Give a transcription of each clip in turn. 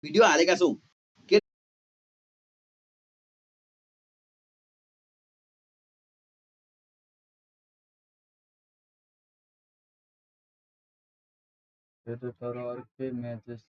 Video हालेका छौं के तर अर्कै matches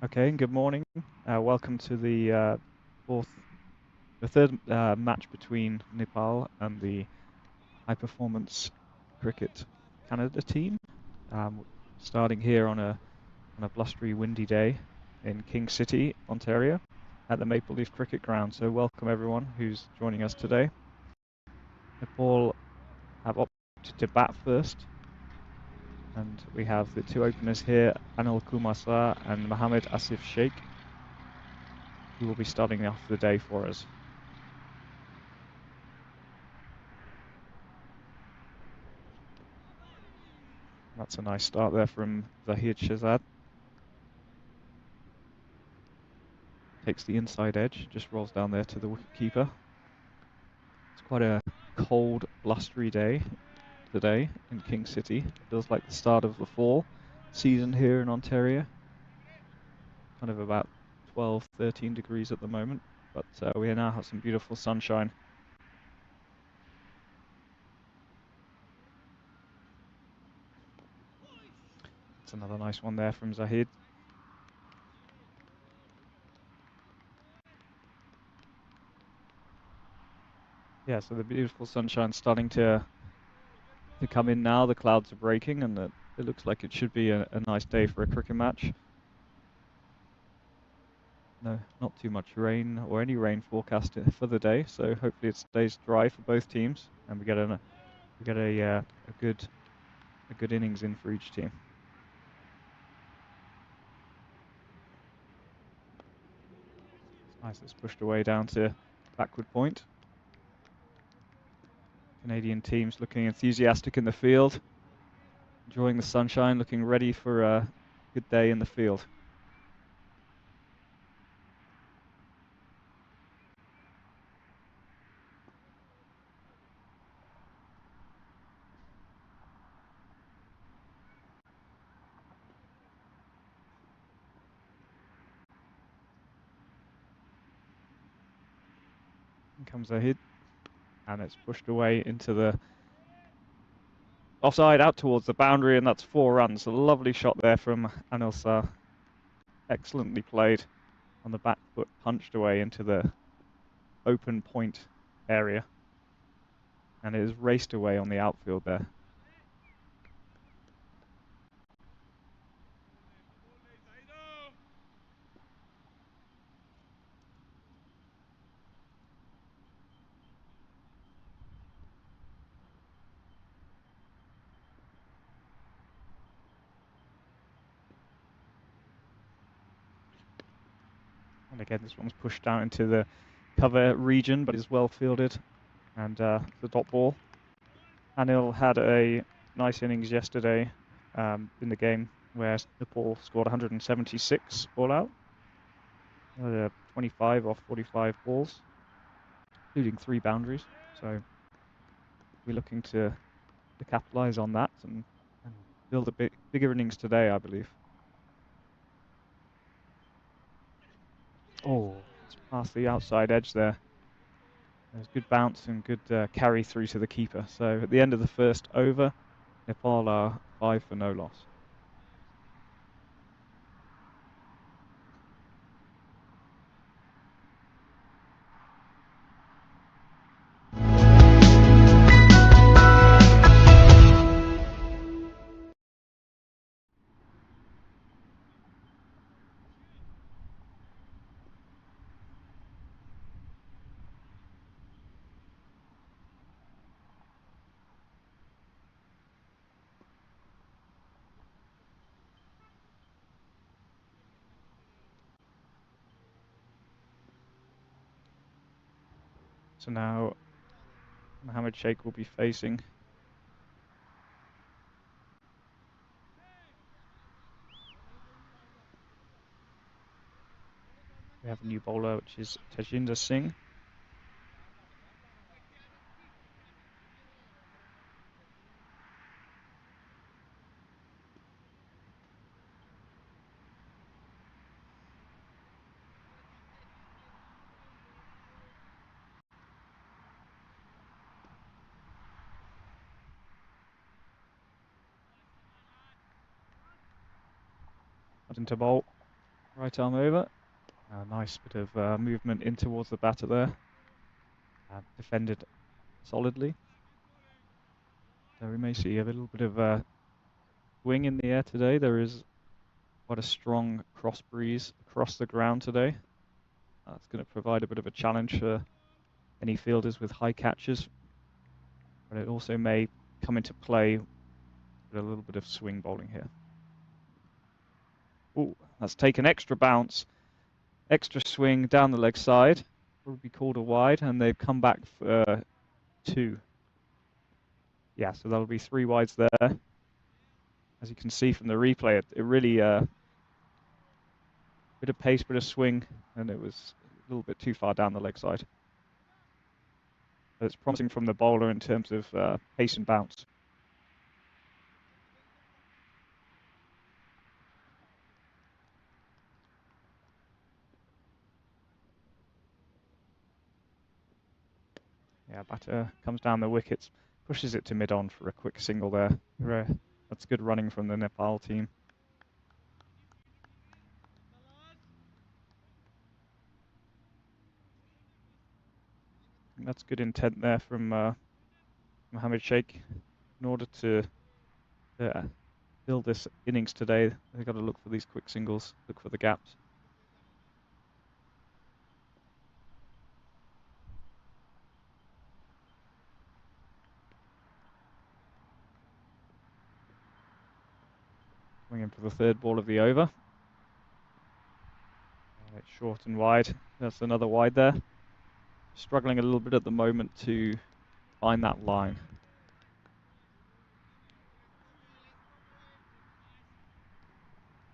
Okay, good morning. Welcome to the third match between Nepal and the High Performance Cricket Canada team. Starting here on a blustery, windy day in King City, Ontario, at the Maple Leaf Cricket Ground. So welcome everyone who's joining us today. Nepal have opted to bat first, and we have the two openers here, Anil Kumar Shah and Mohammad Asif Sheikh, who will be starting off the day for us. That's a nice start there from Zahid Shahzad. Takes the inside edge, just rolls down there to the wicketkeeper. It's quite a cold, blustery day today in King City. Feels like the start of the fall season here in Ontario. Kind of about 12, 13 degrees at the moment, but we now have some beautiful sunshine. It's another nice one there from Zahid. Yeah, so the beautiful sunshine starting to come in now. The clouds are breaking, and it looks like it should be a nice day for a cricket match. No, not too much rain or any rain forecast for the day, so hopefully it stays dry for both teams, and we get a good innings in for each team. It's nice. It's pushed away down to backward point. Canadian teams looking enthusiastic in the field, enjoying the sunshine, looking ready for a good day in the field. And comes a hit, and it's pushed away into the offside, out towards the boundary, and that's 4 runs. A lovely shot there from Anil Shah. Excellently played on the back foot, punched away into the open point area, and it is raced away on the outfield there. And again, this one's pushed out into the cover region, but is well fielded, and the dot ball. Anil had a nice innings yesterday in the game where Nepal scored 176 all out, 25 off 45 balls, including 3 boundaries. So we're looking to capitalise on that and build a bigger innings today, I believe. Oh, it's past the outside edge there. There's good bounce and good carry through to the keeper. So at the end of the first over, Nepal are 5 for no loss. So now Mohammed Sheikh will be facing we have a new bowler, which is Tajinder Singh. Into bowl, right arm over. A nice bit of movement in towards the batter there. Defended solidly. So we may see a little bit of swing in the air today. There is quite a strong cross breeze across the ground today. That's going to provide a bit of a challenge for any fielders with high catches. But it also may come into play with a little bit of swing bowling here. Oh, that's taken extra bounce, extra swing down the leg side. Would be called a wide, and they've come back for 2. Yeah, so that'll be 3 wides there. As you can see from the replay, it really bit of pace, bit of swing, and it was a little bit too far down the leg side. But it's promising from the bowler in terms of pace and bounce. Yeah, batter comes down the wickets, pushes it to mid-on for a quick single there. That's good running from the Nepal team. And that's good intent there from Mohammed Sheikh. In order to build this innings today, they've got to look for these quick singles, look for the gaps. Coming in for the 3rd ball of the over. It's short and wide. That's another wide there. struggling a little bit at the moment to find that line.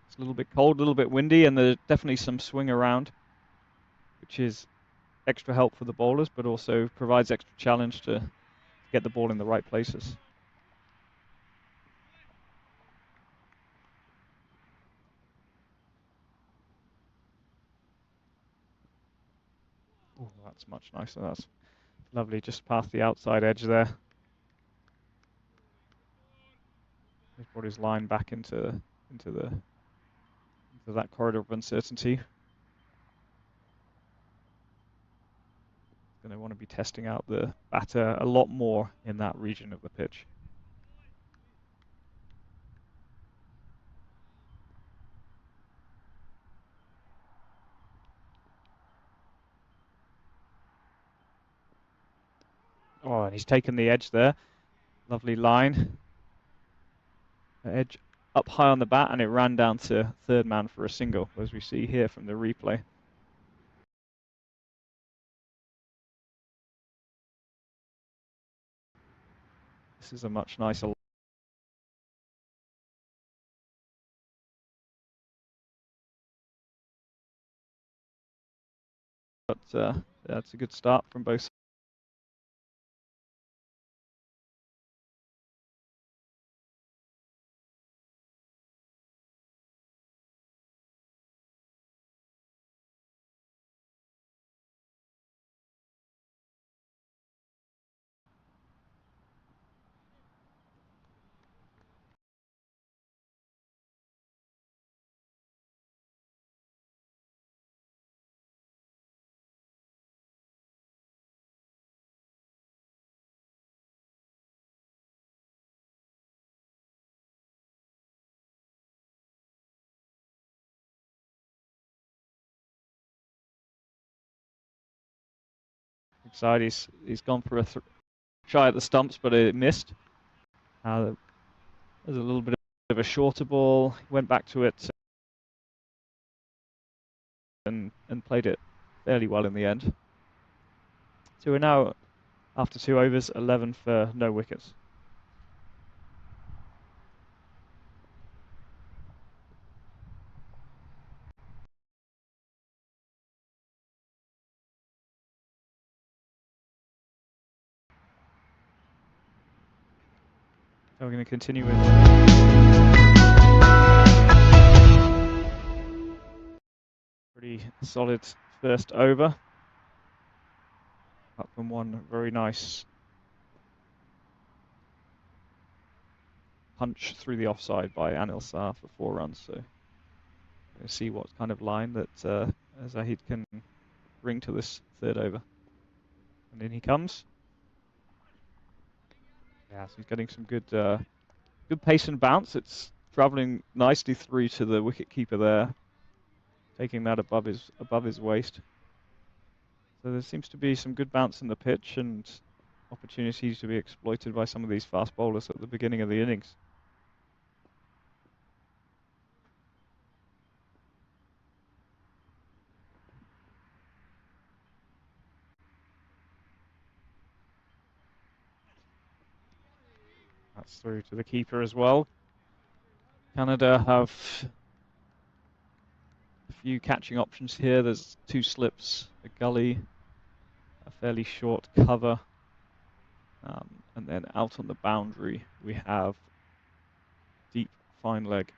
It's a little bit cold, a little bit windy, and there's definitely some swing around, which is extra help for the bowlers, but also provides extra challenge to get the ball in the right places. Oh, that's much nicer. That's lovely, just past the outside edge there. He's brought his line back into that corridor of uncertainty. Going to want to be testing out the batter a lot more in that region of the pitch. Oh, and he's taken the edge there. Lovely line. The edge up high on the bat, and it ran down to third man for a single, as we see here from the replay. This is a much nicer. But that's a good start from both. Side, he's gone for a try at the stumps, but it missed. There's a little bit of a shorter ball. He went back to it and played it fairly well in the end. So we're now, after 2 overs, 11 for no wickets. So we're going to continue with pretty solid first over. Up from one very nice punch through the offside by Anil Shah for 4 runs. So we'll see what kind of line that Zahid can bring to this third over. And in he comes. Yeah, so he's getting some good pace and bounce. It's travelling nicely through to the wicket keeper there, taking that above his waist. So there seems to be some good bounce in the pitch and opportunities to be exploited by some of these fast bowlers at the beginning of the innings. That's through to the keeper as well. Canada have a few catching options here. There's 2 slips, a gully, a fairly short cover, and then out on the boundary we have deep fine leg.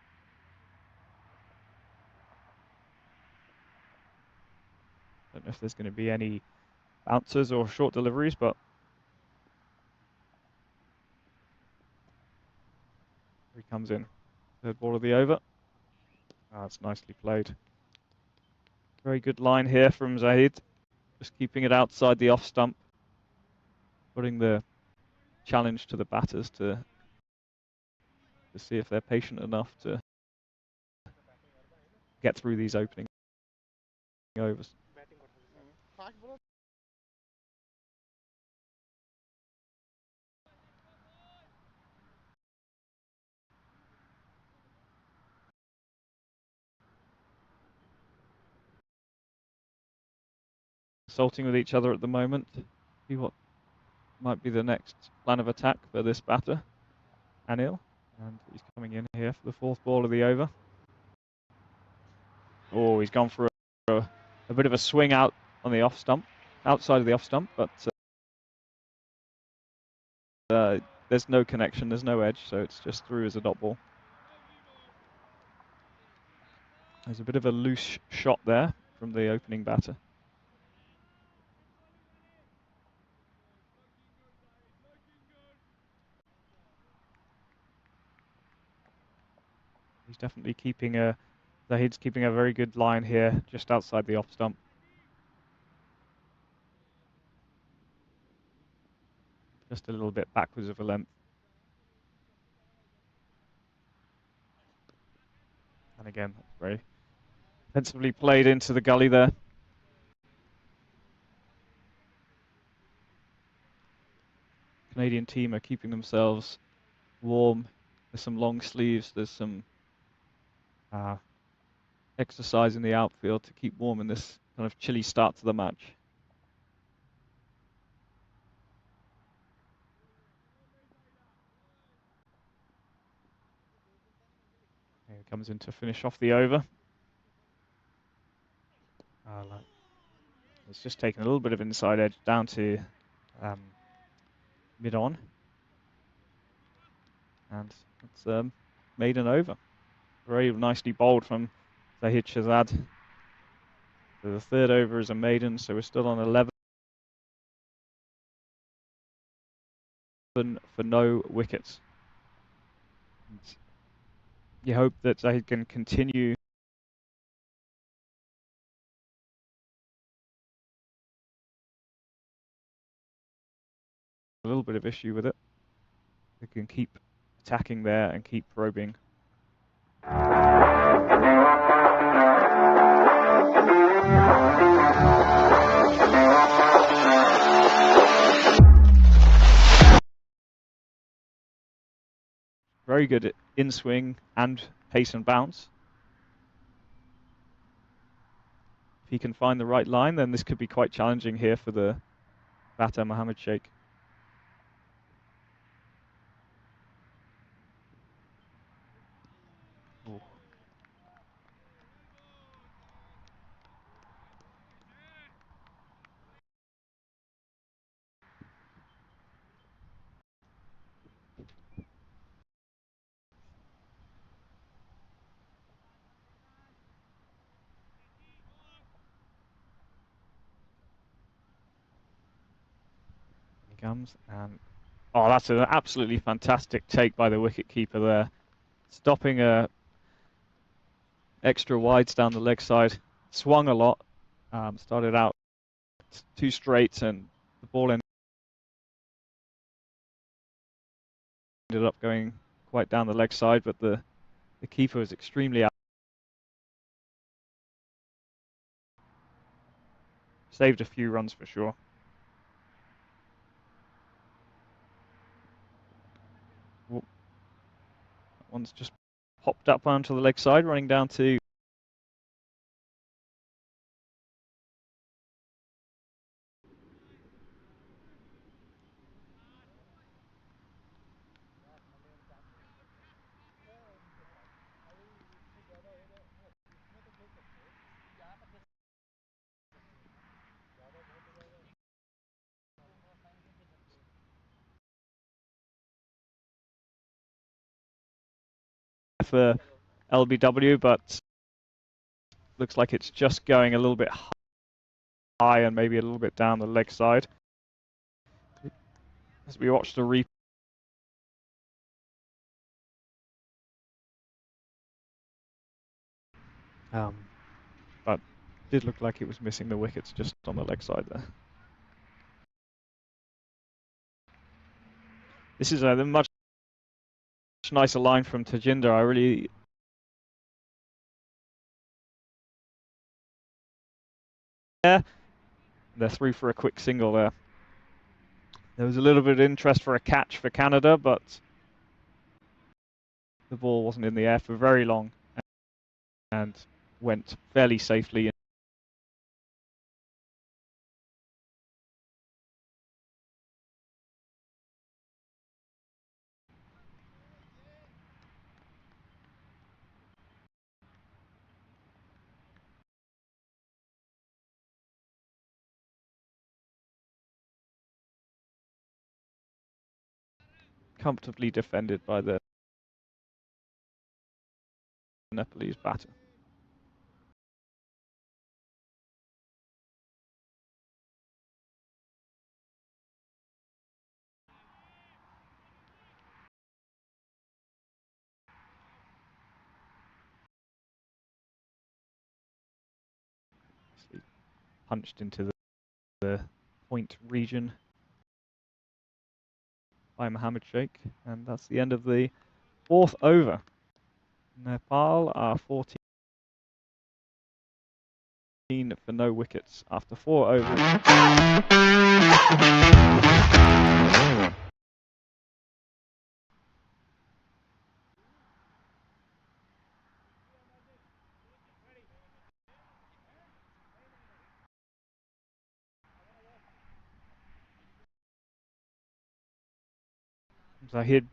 Don't know if there's going to be any bouncers or short deliveries, but he comes in. Third ball of the over. That's nicely played. Very good line here from Zahid. Just keeping it outside the off stump. Putting the challenge to the batters to see if they're patient enough to get through these opening overs. consulting with each other at the moment. See what might be the next plan of attack for this batter, Anil. And he's coming in here for the fourth ball of the over. Oh, he's gone for a bit of a swing out on the off stump, outside of the off stump, but there's no connection, there's no edge, so it's just through as a dot ball. There's a bit of a loose shot there from the opening batter. He's definitely keeping Zahid's keeping a very good line here, just outside the off stump. Just a little bit backwards of a length. And again, that's very defensively played into the gully there. Canadian team are keeping themselves warm. There's some long sleeves, there's some exercise in the outfield to keep warm in this kind of chilly start to the match. Here he comes in to finish off the over. It's just taken a little bit of inside edge down to mid-on. And it's made an over. Very nicely bowled from Zahid Shahzad. So the third over is a maiden, so we're still on 11 for no wickets. And you hope that Zahid can continue a little bit of issue with it. They can keep attacking there and keep probing. Very good at in swing and pace and bounce. If he can find the right line, then this could be quite challenging here for the batter Mohammed Sheikh. Ooh. He comes and oh, that's an absolutely fantastic take by the wicket-keeper there. Stopping extra wides down the leg side. Swung a lot. Started out too straight and the ball ended up going quite down the leg side, but the keeper was extremely out. Saved a few runs for sure. That one's just popped up onto the leg side, running down to for LBW, but looks like it's just going a little bit high and maybe a little bit down the leg side. As we watch the replay, but did look like it was missing the wickets just on the leg side there. This is a much nicer line from Tajinder. I really they're through for a quick single there. There was a little bit of interest for a catch for Canada, but the ball wasn't in the air for very long and went fairly safely comfortably defended by the Nepalese batter. Punched into the point region by Mohammed Sheikh, and that's the end of the 4th over. Nepal are 14 for no wickets after 4 overs. Zahid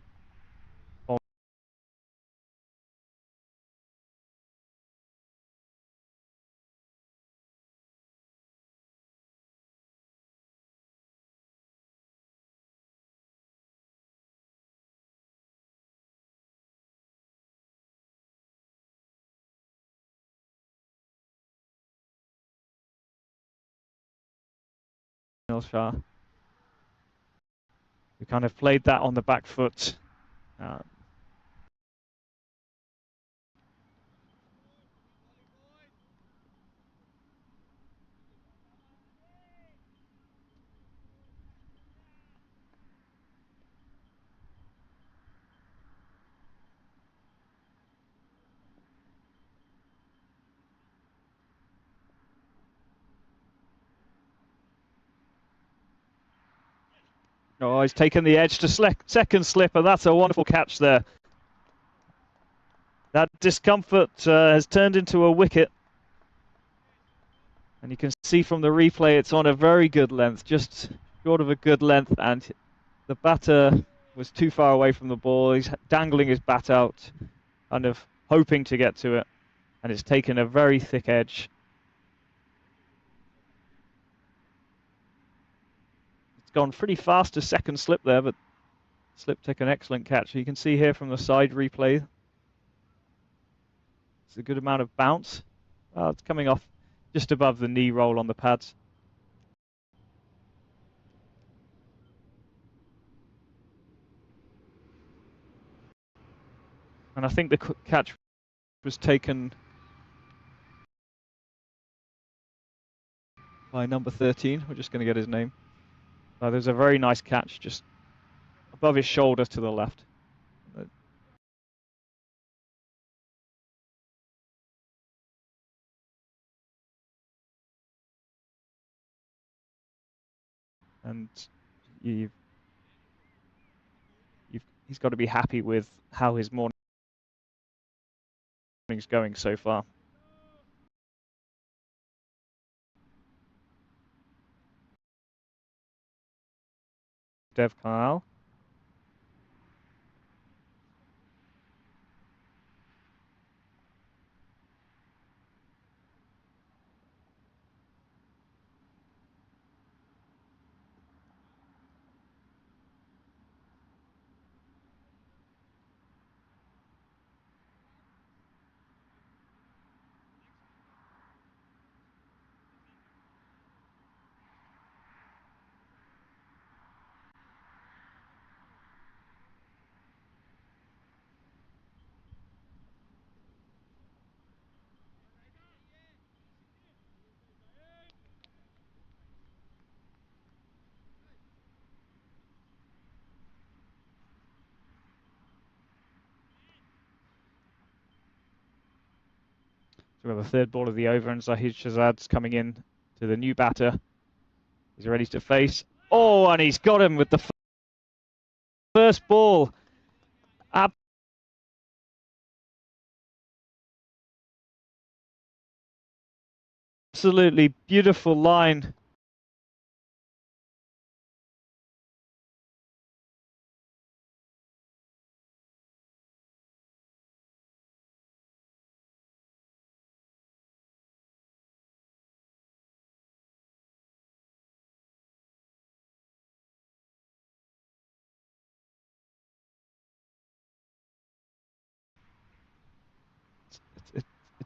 Shah, who kind of played that on the back foot. Oh, he's taken the edge to second slip, and that's a wonderful catch there. That discomfort has turned into a wicket. And you can see from the replay it's on a very good length, just short of a good length, and the batter was too far away from the ball. He's dangling his bat out, kind of hoping to get to it, and it's taken a very thick edge. It's gone pretty fast to second slip there, but slip took an excellent catch. You can see here from the side replay, it's a good amount of bounce. It's coming off just above the knee roll on the pads. And I think the catch was taken by number 13. We're just going to get his name. There's a very nice catch just above his shoulder to the left. And he's got to be happy with how his morning's going so far. Dev Kyle. So we have the third ball of the over, and Zahid Shahzad's coming in to the new batter. He's ready to face. Oh, and he's got him with the first ball. Absolutely beautiful line.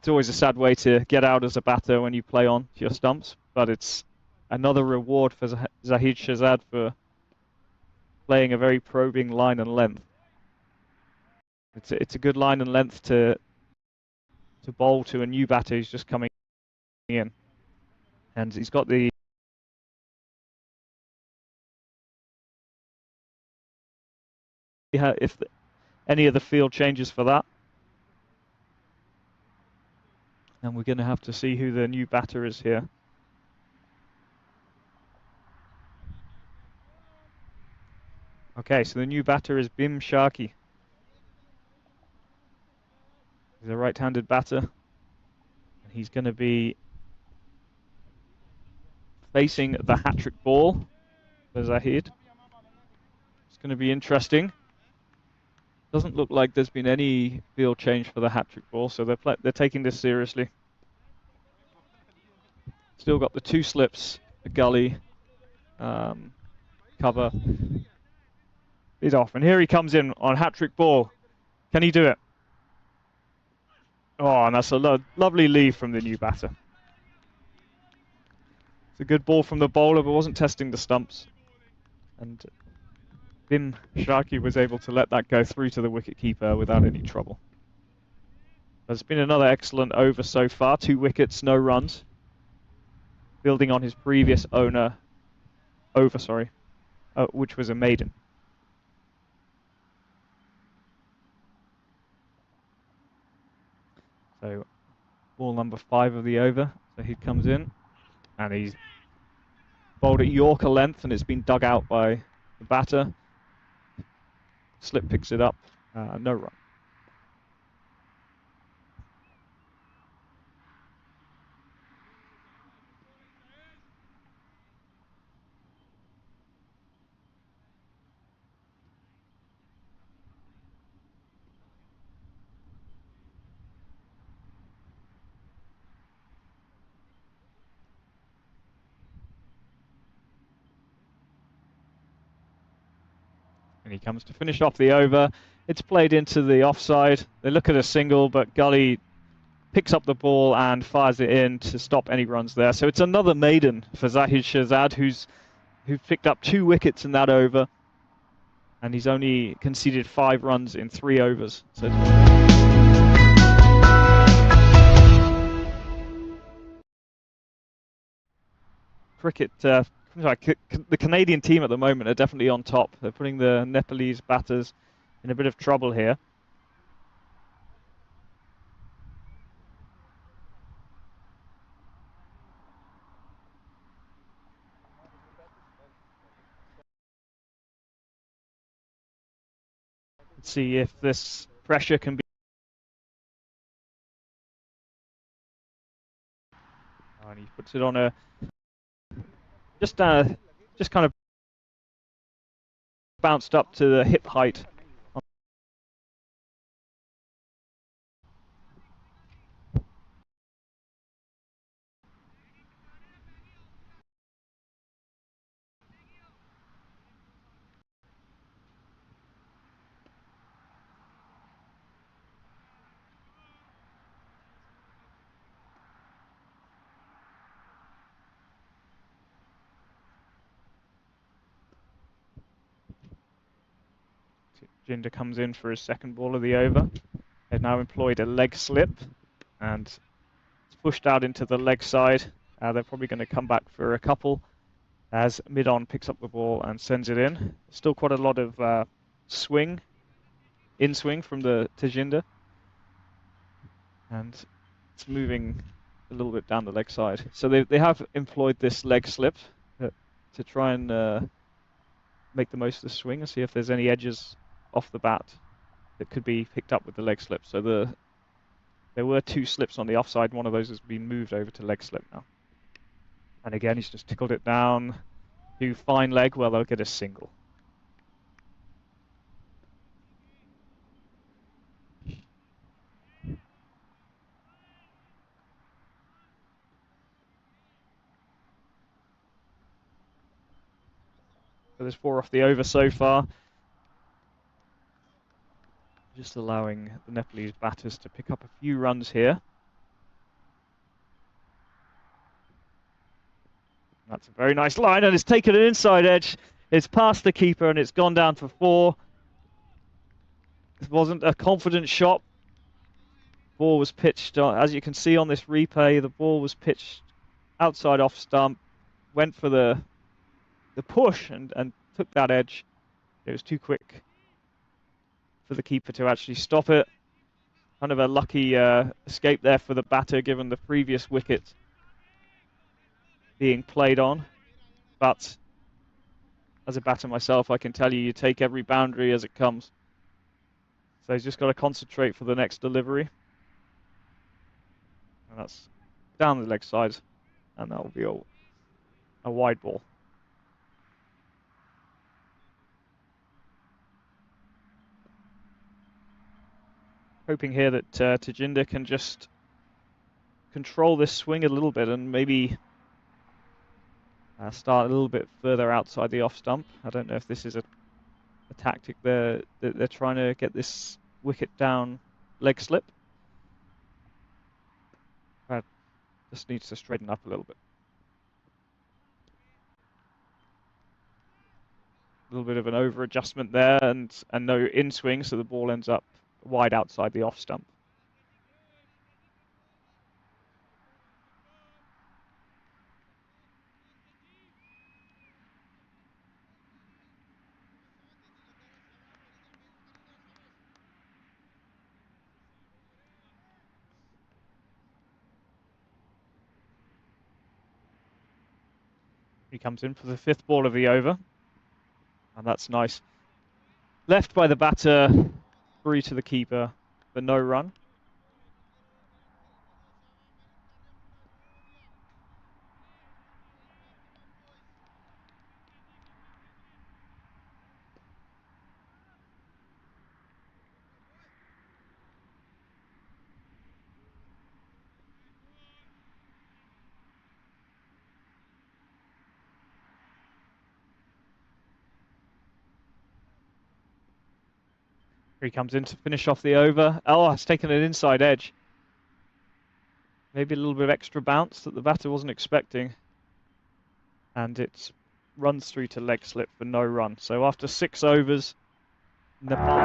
It's always a sad way to get out as a batter when you play on your stumps, but it's another reward for Zahid Shahzad for playing a very probing line and length. It's a good line and length to bowl to a new batter who's just coming in, and he's got the if any of the field changes for that, and we're going to have to see who the new batter is here. Okay, so the new batter is Bim Sharkey. He's a right-handed batter, and he's going to be facing the hat-trick ball for Zahid. It's going to be interesting. Doesn't look like there's been any field change for the hat-trick ball, so they're taking this seriously. Still got the two slips, a gully, cover. He's off, and here he comes in on hat-trick ball. Can he do it? Oh, and that's a lovely leave from the new batter. It's a good ball from the bowler, but wasn't testing the stumps. And Bim Sharkey was able to let that go through to the wicketkeeper without any trouble. It's been another excellent over so far. 2 wickets, no runs. Building on his previous over, which was a maiden. So ball number 5 of the over. So he comes in, and he's bowled at Yorker length, and it's been dug out by the batter. Slip picks it up, no run. And he comes to finish off the over. It's played into the offside. They look at a single, but Gully picks up the ball and fires it in to stop any runs there. So it's another maiden for Zahid Shahzad, who's picked up 2 wickets in that over, and he's only conceded 5 runs in 3 overs. So cricket, the Canadian team at the moment are definitely on top. They're putting the Nepalese batters in a bit of trouble here. Let's see if this pressure can be. Oh, and he puts it on a just kind of bounced up to the hip height. Jinder comes in for his second ball of the over. They've now employed a leg slip, and it's pushed out into the leg side. They're probably going to come back for a couple as mid-on picks up the ball and sends it in. Still quite a lot of in-swing from the Tajinder, and it's moving a little bit down the leg side. So they have employed this leg slip to try and make the most of the swing and see if there's any edges off the bat that could be picked up with the leg slip. So there were 2 slips on the offside. One of those has been moved over to leg slip now. And again, he's just tickled it down to fine leg. Well, they'll get a single. So there's 4 off the over so far. Just allowing the Nepalese batters to pick up a few runs here. That's a very nice line, and it's taken an inside edge. It's past the keeper, and it's gone down for 4. It wasn't a confident shot. Ball was pitched, as you can see on this replay, the ball was pitched outside off stump, went for the push and took that edge. It was too quick for the keeper to actually stop it. Kind of a lucky escape there for the batter, given the previous wicket being played on. But as a batter myself, I can tell you, you take every boundary as it comes. So he's just got to concentrate for the next delivery. And that's down the leg side, and that will be a wide ball. Hoping here that Tajinder can just control this swing a little bit and maybe start a little bit further outside the off stump. I don't know if this is a tactic that they're trying to get this wicket down leg slip. But just needs to straighten up a little bit. A little bit of an over adjustment there, and no in swing, so the ball ends up wide outside the off stump. He comes in for the 5th ball of the over, and that's nice. Left by the batter, 3 to the keeper for no run. Here he comes in to finish off the over. Oh, it's taken an inside edge. Maybe a little bit of extra bounce that the batter wasn't expecting. And it runs through to leg slip for no run. So after 6 overs, Nepal.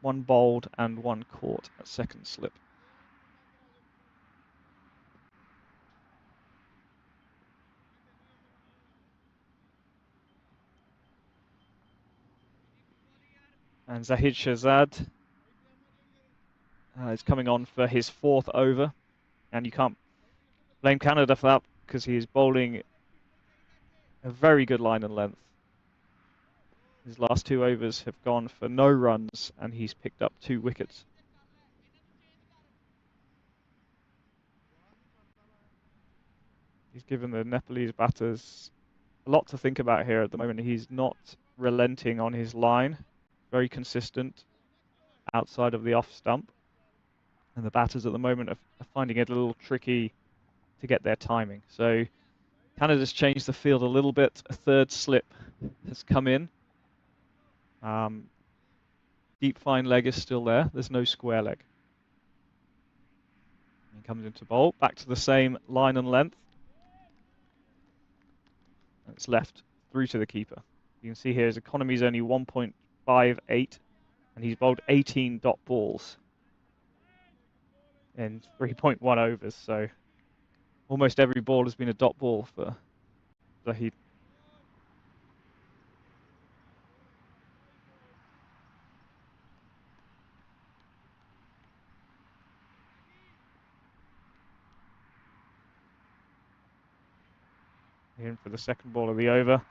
One bowled and 1 caught at second slip. And Zahid Shahzad is coming on for his 4th over. And you can't blame Canada for that, because he is bowling a very good line and length. His last 2 overs have gone for no runs, and he's picked up 2 wickets. He's given the Nepalese batters a lot to think about here at the moment. He's not relenting on his line, very consistent outside of the off stump. And the batters at the moment are finding it a little tricky to get their timing. So Canada's changed the field a little bit. A 3rd slip has come in. Deep fine leg is still there. There's no square leg. He comes into bowl, back to the same line and length. And it's left through to the keeper. You can see here his economy is only 1.58, and he's bowled 18 dot balls in 3.1 overs. So almost every ball has been a dot ball for Zahid. In for the 2nd ball of the over,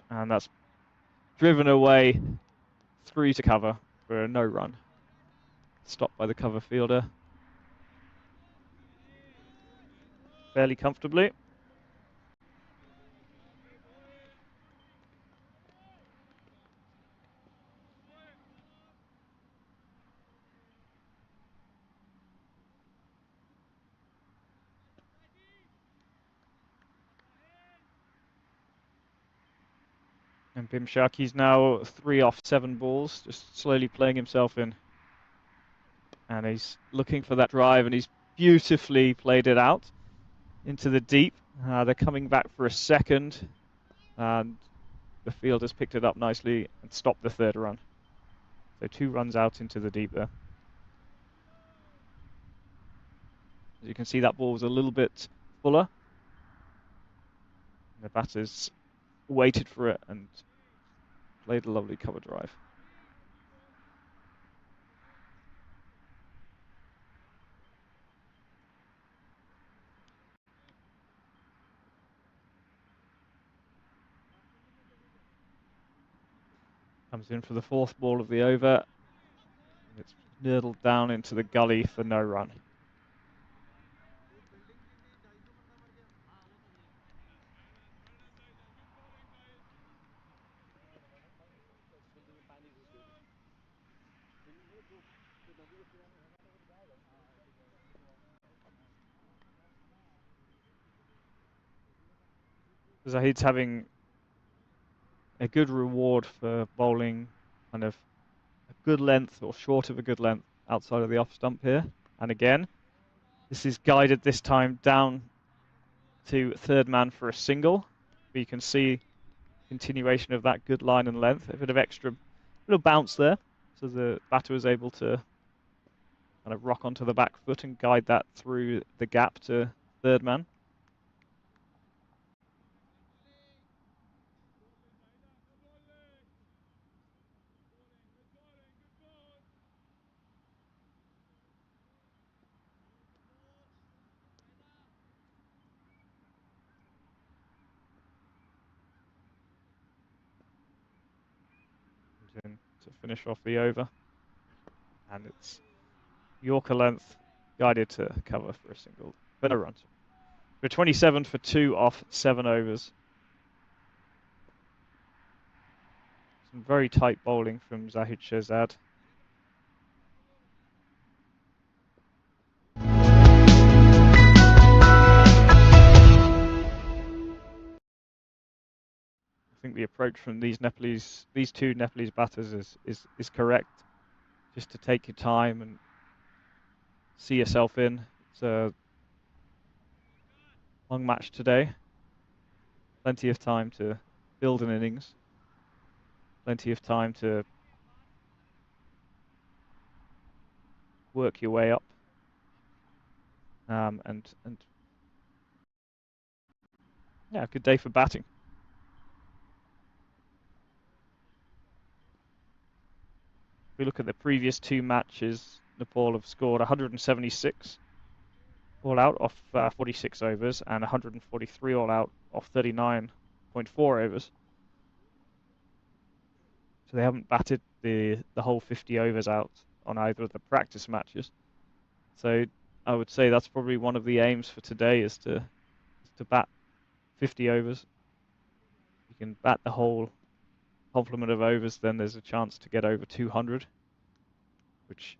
and that's driven away 3 to cover for a no run. Stopped by the cover fielder fairly comfortably. And Bimshaki's now 3 off 7 balls, just slowly playing himself in. And he's looking for that drive, and he's beautifully played it out into the deep. They're coming back for a second, and the field has picked it up nicely and stopped the third run. So 2 runs out into the deep there. As you can see, that ball was a little bit fuller. The batters waited for it and played a lovely cover drive. Comes in for the 4th ball of the over. It's nurdled down into the gully for no run. Zahid's having a good reward for bowling kind of a good length or short of a good length outside of the off stump here. And again, this is guided this time down to 3rd man for a single. But you can see continuation of that good line and length, a bit of extra little bounce there. So the batter was able to kind of rock onto the back foot and guide that through the gap to 3rd man. In to finish off the over, and it's Yorker length guided to cover for a single, but no runs. We're 27 for 2 off 7 overs. Some very tight bowling from Zahid Shehzad. I think the approach from these two Nepalese batters is correct. Just to take your time and see yourself in. It's a long match today. Plenty of time to build an innings. Plenty of time to work your way up. And yeah, good day for batting. If we look at the previous 2 matches, Nepal have scored 176 all out off 46 overs and 143 all out off 39.4 overs. So they haven't batted the whole 50 overs out on either of the practice matches. So I would say that's probably one of the aims for today is to bat 50 overs. You can bat the whole complement of overs, then there's a chance to get over 200, which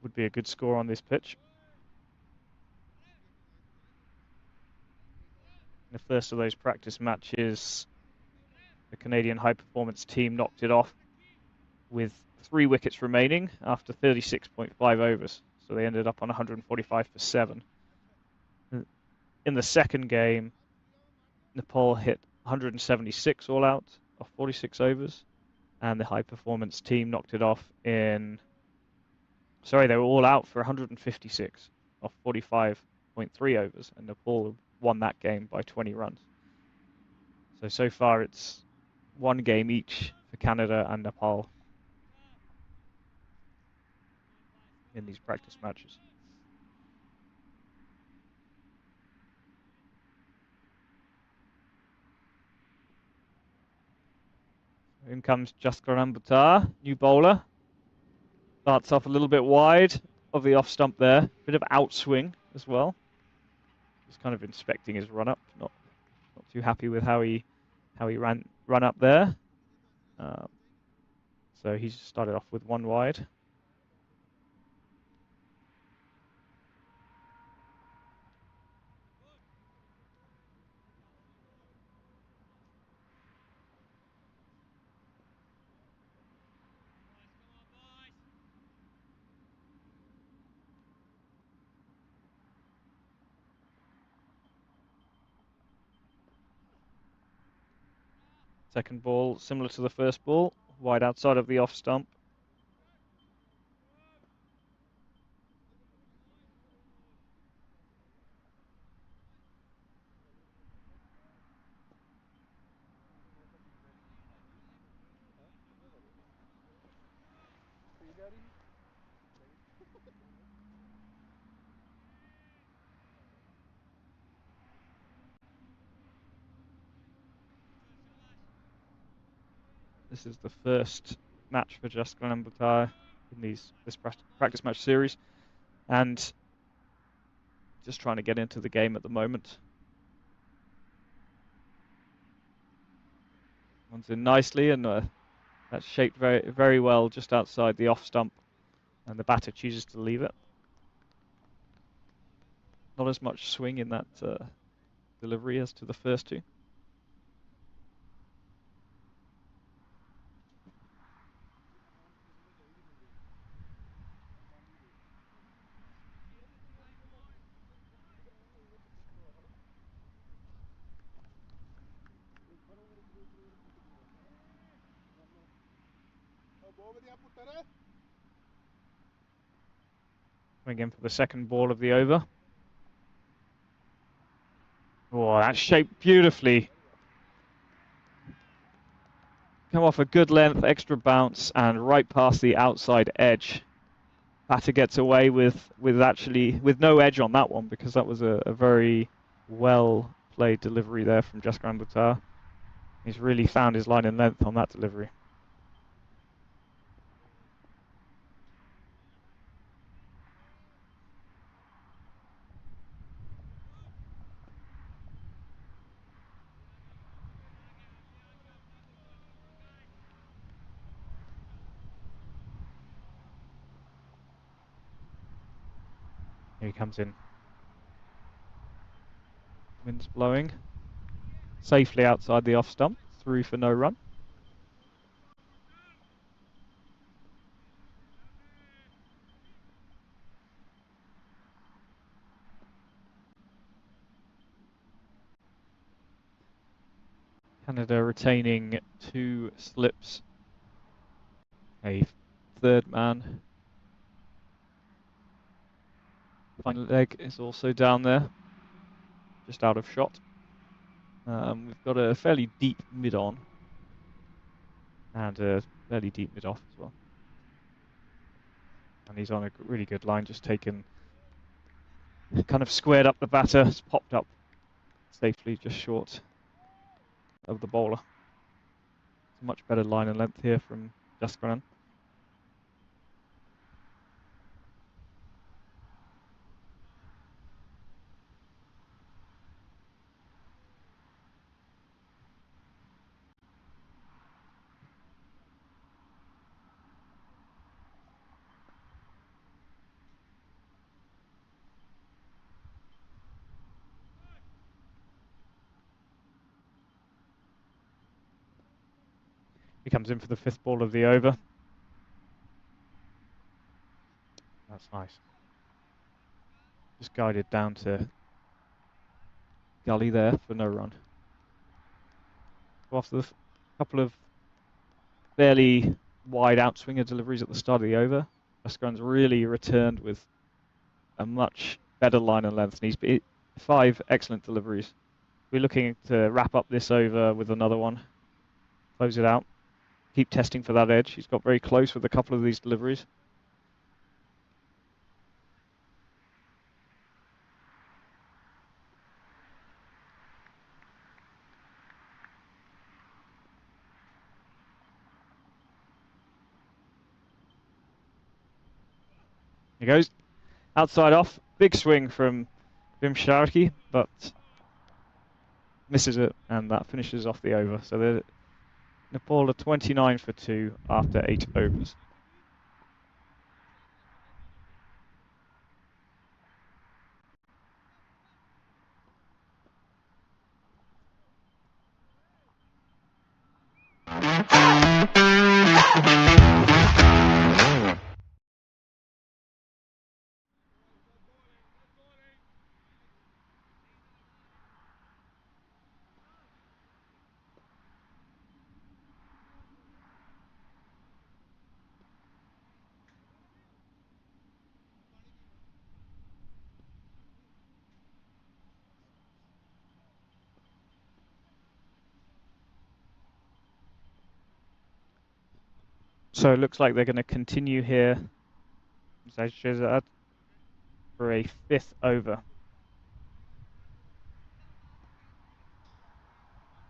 would be a good score on this pitch. In the first of those practice matches, the Canadian high performance team knocked it off with 3 wickets remaining after 36.5 overs. So they ended up on 145 for 7. In the second game, Nepal hit 176 all out off 46 overs, and the high performance team knocked it off in. Sorry, they were all out for 156 off 45.3 overs, and Nepal won that game by 20 runs. So far it's 1 game each for Canada and Nepal in these practice matches. In comes Jaskaran Buttar, new bowler. Starts off a little bit wide of the off stump there. Bit of outswing as well. Just kind of inspecting his run up. Not too happy with how he run up there. So he's started off with 1 wide. Second ball, similar to the first ball, wide outside of the off stump. This is the first match for Jaskran Buttar in this practice match series, and just trying to get into the game at the moment. One's in nicely, and that's shaped very well just outside the off stump, and the batter chooses to leave it. Not as much swing in that delivery as to the first two. Coming in for the second ball of the over. Oh, that's shaped beautifully. Come off a good length, extra bounce, and right past the outside edge. Batter gets away with no edge on that one, because that was a very well played delivery there from Jaskran Buttar. He's really found his line and length on that delivery. Here he comes in. Wind's blowing. Safely outside the off stump, through for no run. Canada retaining 2 slips. A third man. Final leg is also down there, just out of shot. We've got a fairly deep mid-on and a fairly deep mid-off as well. And he's on a really good line, just taken, kind of squared up the batter, it's popped up safely just short of the bowler. It's a much better line and length here from Jaskran. He comes in for the 5th ball of the over. That's nice. Just guided down to gully there for no run. After the couple of fairly wide outswinger deliveries at the start of the over, Jaskran's really returned with a much better line and length. And he's 5 excellent deliveries. We're looking to wrap up this over with another one. Close it out. Keep testing for that edge. He's got very close with a couple of these deliveries. He goes. Outside off. Big swing from Vim Sharkey, but misses it, and that finishes off the over. So the Nepal are 29 for 2 after 8 overs. So it looks like they're going to continue here for a fifth over.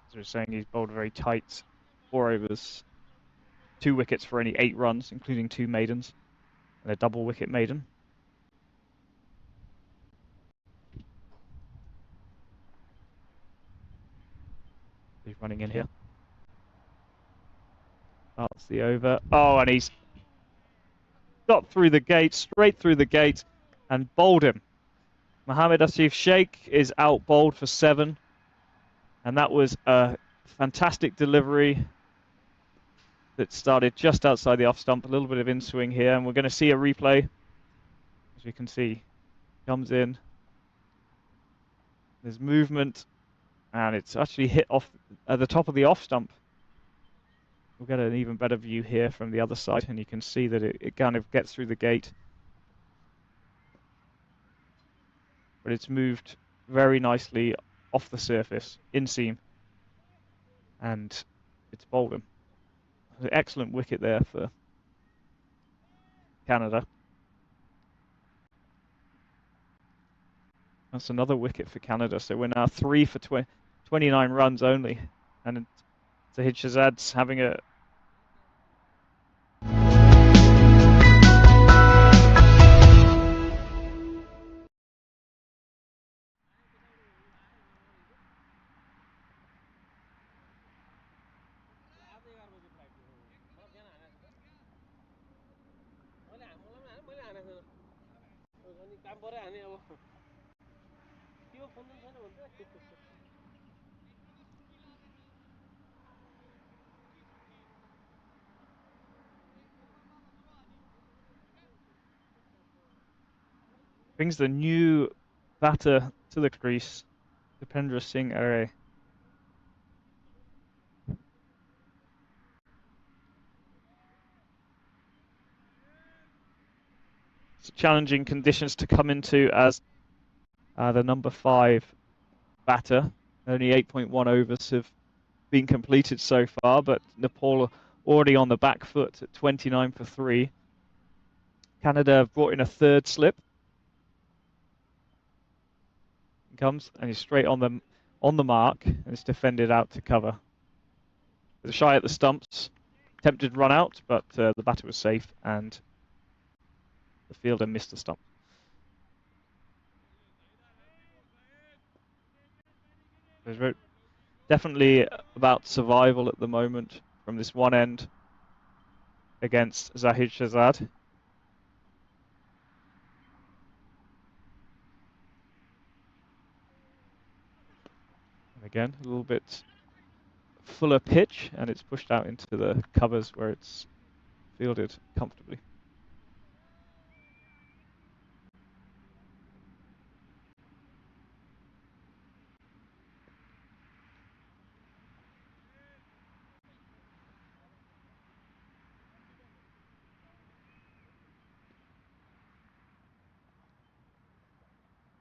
As we're saying, he's bowled very tight, 4 overs, 2 wickets for only 8 runs, including 2 maidens, and a double wicket maiden. He's running in here. That's the over. Oh, and he's got through the gate, straight through the gate, and bowled him. Mohammad Asif Sheikh is out bowled for 7, and that was a fantastic delivery that started just outside the off stump. A little bit of in swing here, and we're going to see a replay. As we can see, comes in. There's movement, and it's actually hit off at the top of the off stump. We'll get an even better view here from the other side, and you can see that it kind of gets through the gate. But it's moved very nicely off the surface, in seam, and it's bowled him. An excellent wicket there for Canada. That's another wicket for Canada, so we're now 3 for 29 runs only, and Zahid Shahzad's having a brings the new batter to the crease, Dipendra Singh Arey. It's challenging conditions to come into as the number 5 batter. Only 8.1 overs have been completed so far, but Nepal already on the back foot at 29 for 3. Canada have brought in a third slip. He comes and he's straight on the mark, and it's defended out to cover. There's a shy at the stumps, attempted run out, but the batter was safe and the fielder missed the stump. There's definitely about survival at the moment from this one end against Zahid Shahzad. And again, a little bit fuller pitch, and it's pushed out into the covers where it's fielded comfortably.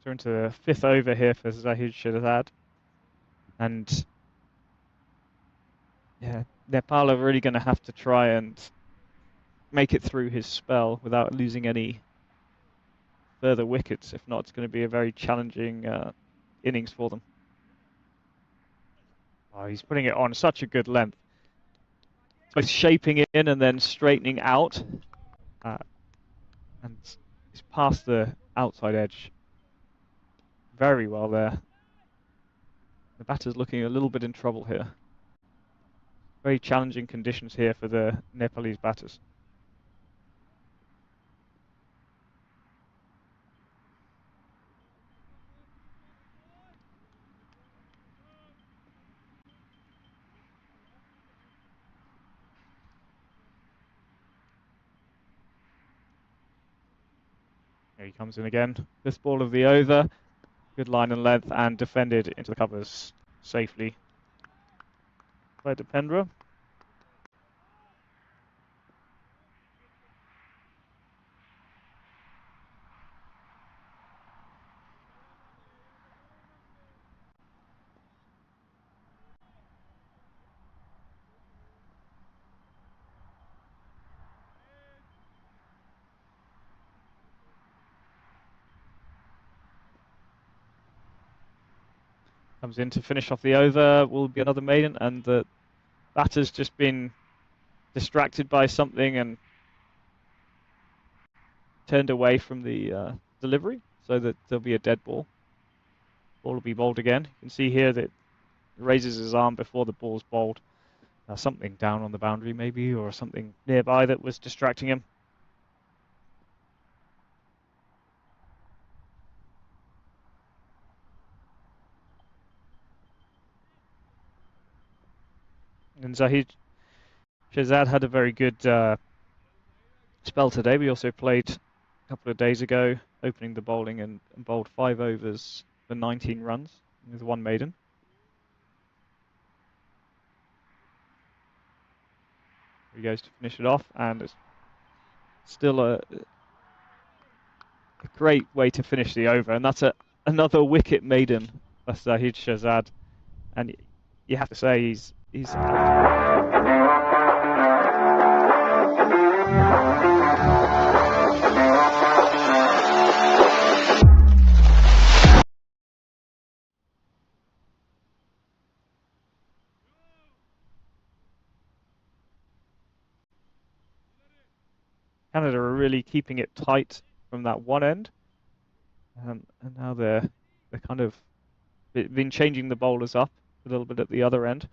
So into the 5th over here for Zahid Shahzad. And yeah, Nepal are really going to have to try and make it through his spell without losing any further wickets. If not, it's going to be a very challenging innings for them. Oh, he's putting it on such a good length. Both shaping in and then straightening out. And he's past the outside edge very well there. The batter's looking a little bit in trouble here. Very challenging conditions here for the Nepalese batters. Here he comes in again. 5th ball of the over. Good line and length and defended into the covers safely by Dipendra. Comes in to finish off the over, will be another maiden, and the batter's just been distracted by something and turned away from the delivery, so that there'll be a dead ball. Ball will be bowled again. You can see here that he raises his arm before the ball's bowled. Something down on the boundary maybe, or something nearby that was distracting him. And Zahid Shahzad had a very good spell today. We also played a couple of days ago, opening the bowling and bowled 5 overs for 19 runs with 1 maiden. He goes to finish it off, and it's still a great way to finish the over, and that's another wicket maiden for Zahid Shahzad, and you have to say he's Canada are really keeping it tight from that one end, and now they're kind of been changing the bowlers up a little bit at the other end.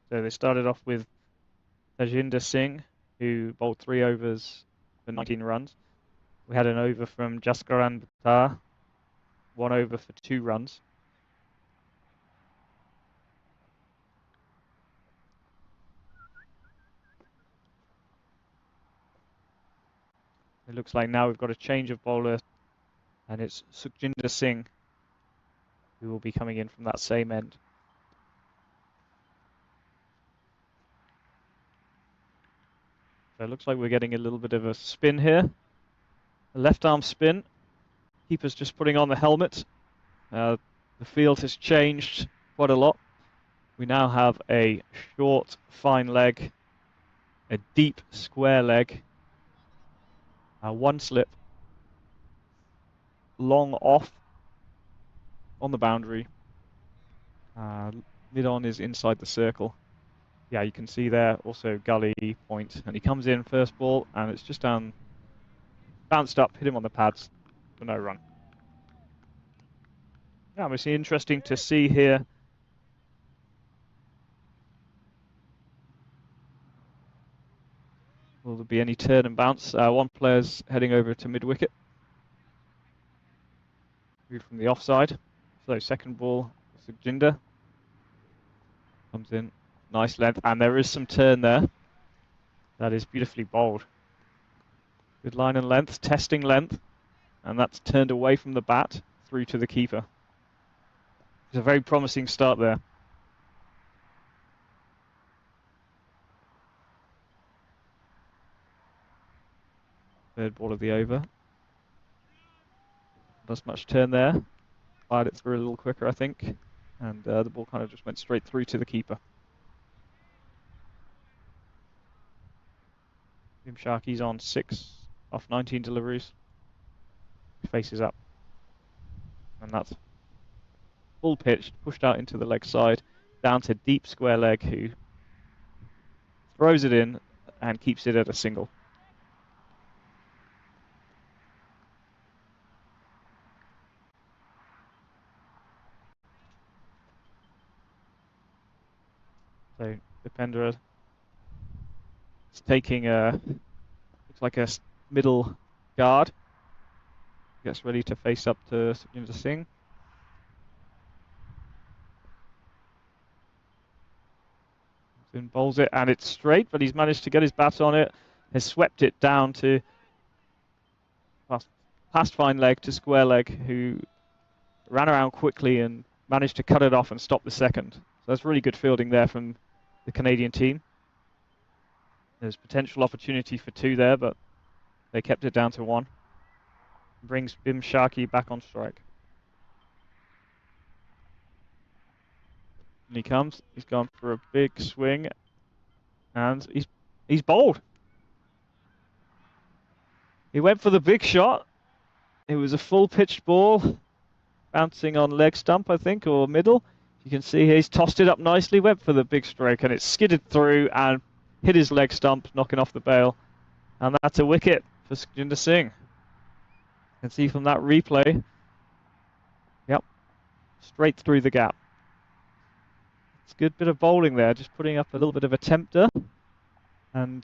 So they started off with Tajinder Singh, who bowled 3 overs for 19 runs. We had an over from Jaskaran Buttar, 1 over for 2 runs. It looks like now we've got a change of bowler, and it's Sukhjinder Singh who will be coming in from that same end. So it looks like we're getting a little bit of a spin here. A left arm spin. Keeper's just putting on the helmet. The field has changed quite a lot. We now have a short, fine leg, a deep, square leg, 1 slip, long off on the boundary. Mid-on is inside the circle. Yeah, you can see there also gully point, and he comes in first ball, and it's just down, bounced up, hit him on the pads for no run. Yeah, it's interesting to see here. Will there be any turn and bounce? One player's heading over to mid-wicket. From the offside. So second ball, Sukhjinder. Comes in, nice length, and there is some turn there. That is beautifully bowled. Good line and length, testing length, and that's turned away from the bat through to the keeper. It's a very promising start there. Third ball of the over. Not as much turn there. Fired it through a little quicker, I think, and the ball kind of just went straight through to the keeper. Sharky's on 6 off 19 deliveries. Faces up, and that's full pitched, pushed out into the leg side, down to deep square leg, who throws it in and keeps it at a single. So Dipendra is taking looks like a middle guard. Gets ready to face up to Sukhjinder Singh. Then bowls it, and it's straight, but he's managed to get his bat on it. Has swept it down to past fine leg to square leg, who ran around quickly and managed to cut it off and stop the second. So that's really good fielding there from the Canadian team. There's potential opportunity for 2 there, but they kept it down to 1. Brings Bim Sharkey back on strike. And he comes. He's gone for a big swing, and he's bowled. He went for the big shot. It was a full pitched ball, bouncing on leg stump, I think, or middle. You can see he's tossed it up nicely, went for the big stroke, and it skidded through and hit his leg stump, knocking off the bail. And that's a wicket for Sukhjinder Singh. You can see from that replay, yep, straight through the gap. It's a good bit of bowling there, just putting up a little bit of a tempter. And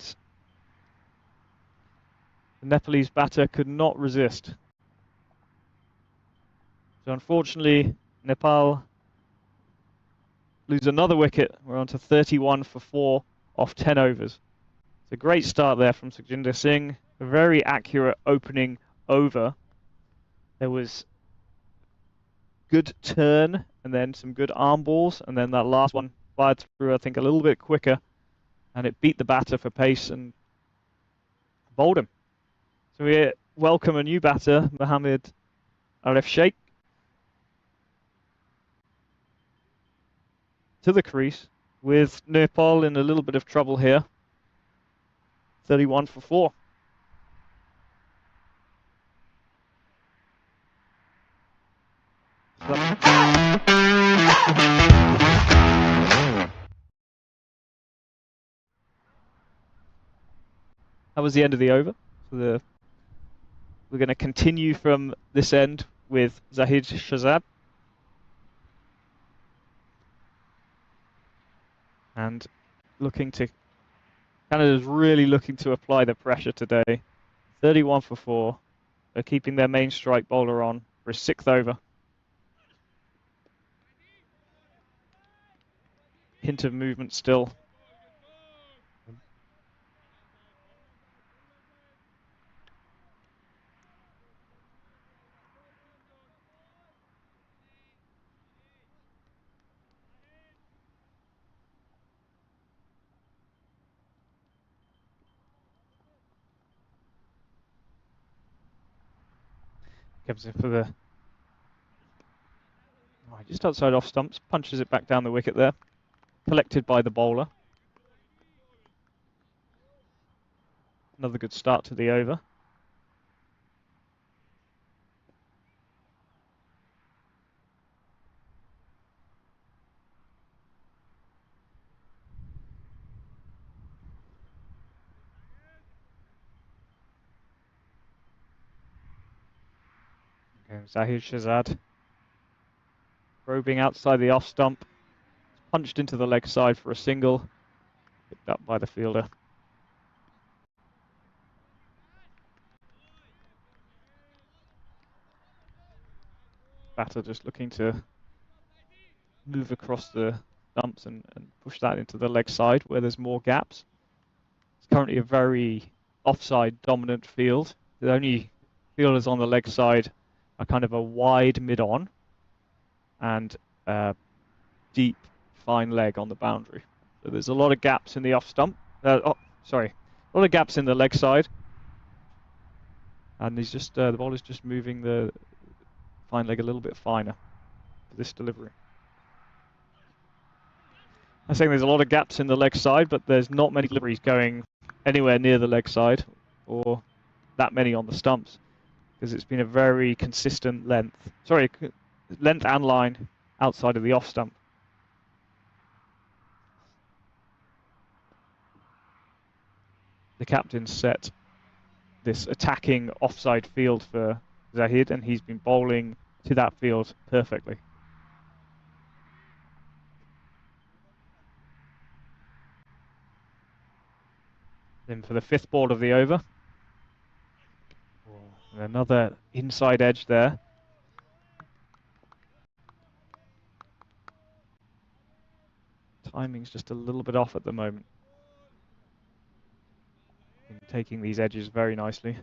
the Nepalese batter could not resist. So unfortunately, Nepal lose another wicket. We're on to 31 for 4 off 10 overs. It's a great start there from Sukhjinder Singh. A very accurate opening over. There was good turn and then some good arm balls, and then that last one fired through, I think, a little bit quicker, and it beat the batter for pace and bowled him. So we welcome a new batter, Mohammad Arif Sheikh, to the crease, with Nepal in a little bit of trouble here. 31 for 4. That was the end of the over. So we're going to continue from this end with Zahid Shahzad. And Canada's really looking to apply the pressure today. 31 for 4. They're keeping their main strike bowler on for his 6th over. Hint of movement still. Comes in for the... just outside off stumps. Punches it back down the wicket there. Collected by the bowler. Another good start to the over. Okay, Zahid Shahzad probing outside the off stump. Punched into the leg side for a single. Picked up by the fielder. Batter just looking to move across the stumps and push that into the leg side where there's more gaps. It's currently a very offside dominant field. The only fielders on the leg side are kind of a wide mid-on and deep fine leg on the boundary. So there's a lot of gaps in the off stump. A lot of gaps in the leg side. And he's just the ball is just moving the fine leg a little bit finer for this delivery. I'm saying there's a lot of gaps in the leg side, but there's not many deliveries going anywhere near the leg side or that many on the stumps, because it's been a very consistent length and line outside of the off stump. The captain set this attacking offside field for Zahid, and he's been bowling to that field perfectly. Then for the 5th ball of the over. And another inside edge there. Timing's just a little bit off at the moment. Been taking these edges very nicely.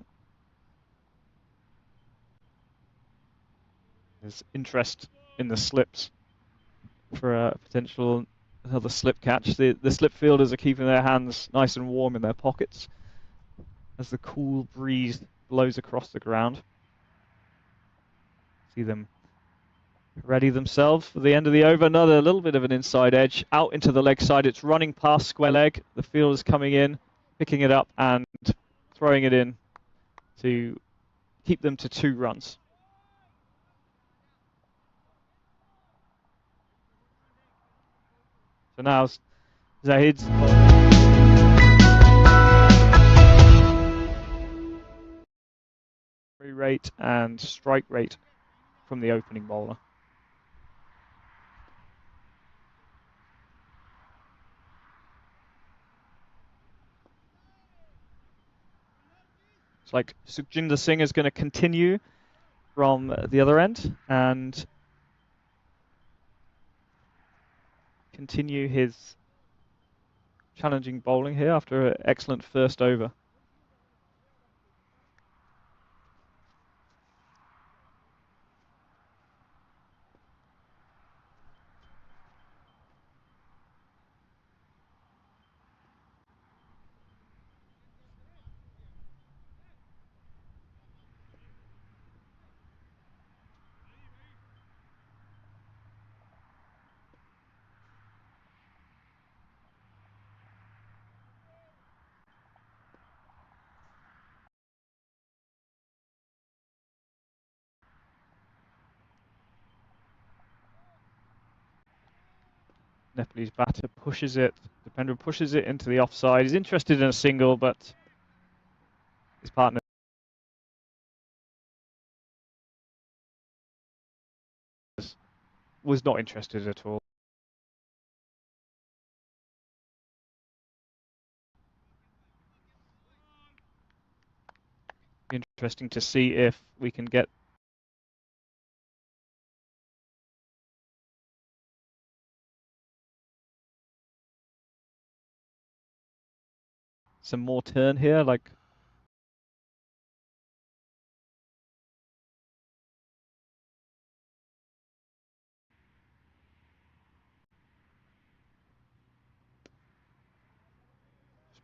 There's interest in the slips for a potential another slip catch. The slip fielders are keeping their hands nice and warm in their pockets as the cool breeze blows across the ground. See them ready themselves for the end of the over. Another little bit of an inside edge out into the leg side. It's running past square leg. The fielder's coming in, picking it up and throwing it in to keep them to 2 runs. So now Zahid's free rate and strike rate from the opening bowler. It's like Sukhjinder Singh is going to continue from the other end and continue his challenging bowling here after an excellent first over. Nepalese batter pushes it. Dependra pushes it into the offside. He's interested in a single, but his partner was not interested at all. Interesting to see if we can get some more turn here, like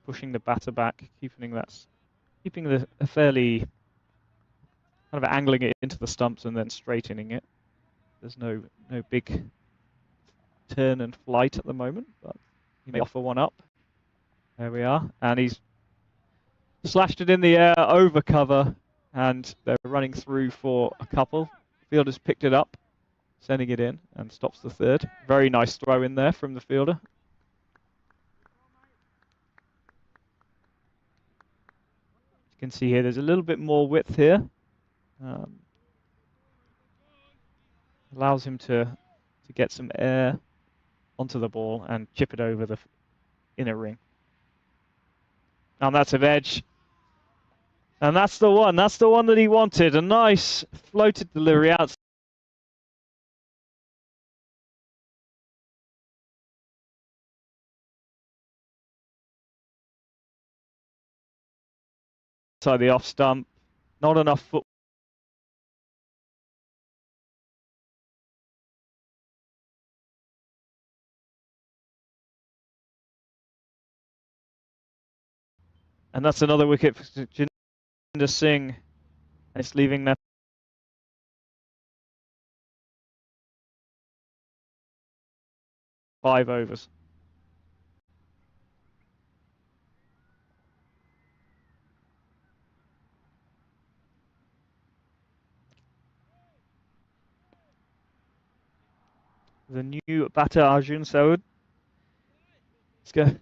pushing the batter back, keeping a fairly kind of angling it into the stumps and then straightening it. There's no big turn and flight at the moment, but he may offer one up. There we are, and he's slashed it in the air over cover, and they're running through for a couple. Fielder's picked it up, sending it in, and stops the third. Very nice throw in there from the fielder. You can see here there's a little bit more width here. Allows him to get some air onto the ball and chip it over the inner ring. And that's a edge. And that's the one. That's the one that he wanted. A nice floated delivery outside the off stump. Not enough foot. And that's another wicket for Jinder Singh. It's leaving that 5 overs. The new batter Arjun Saud. It's going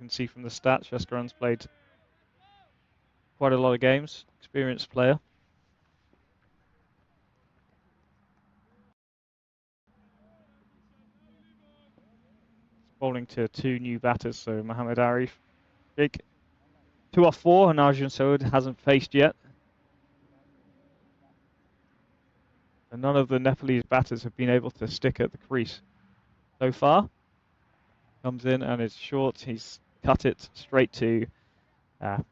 can see from the stats, Jaskaran's played quite a lot of games, experienced player. Bowling to two new batters, so Mohammad Arif, big 2 off 4, and Arjun Sood hasn't faced yet. And none of the Nepalese batters have been able to stick at the crease so far. Comes in and it's short. He's cut it straight to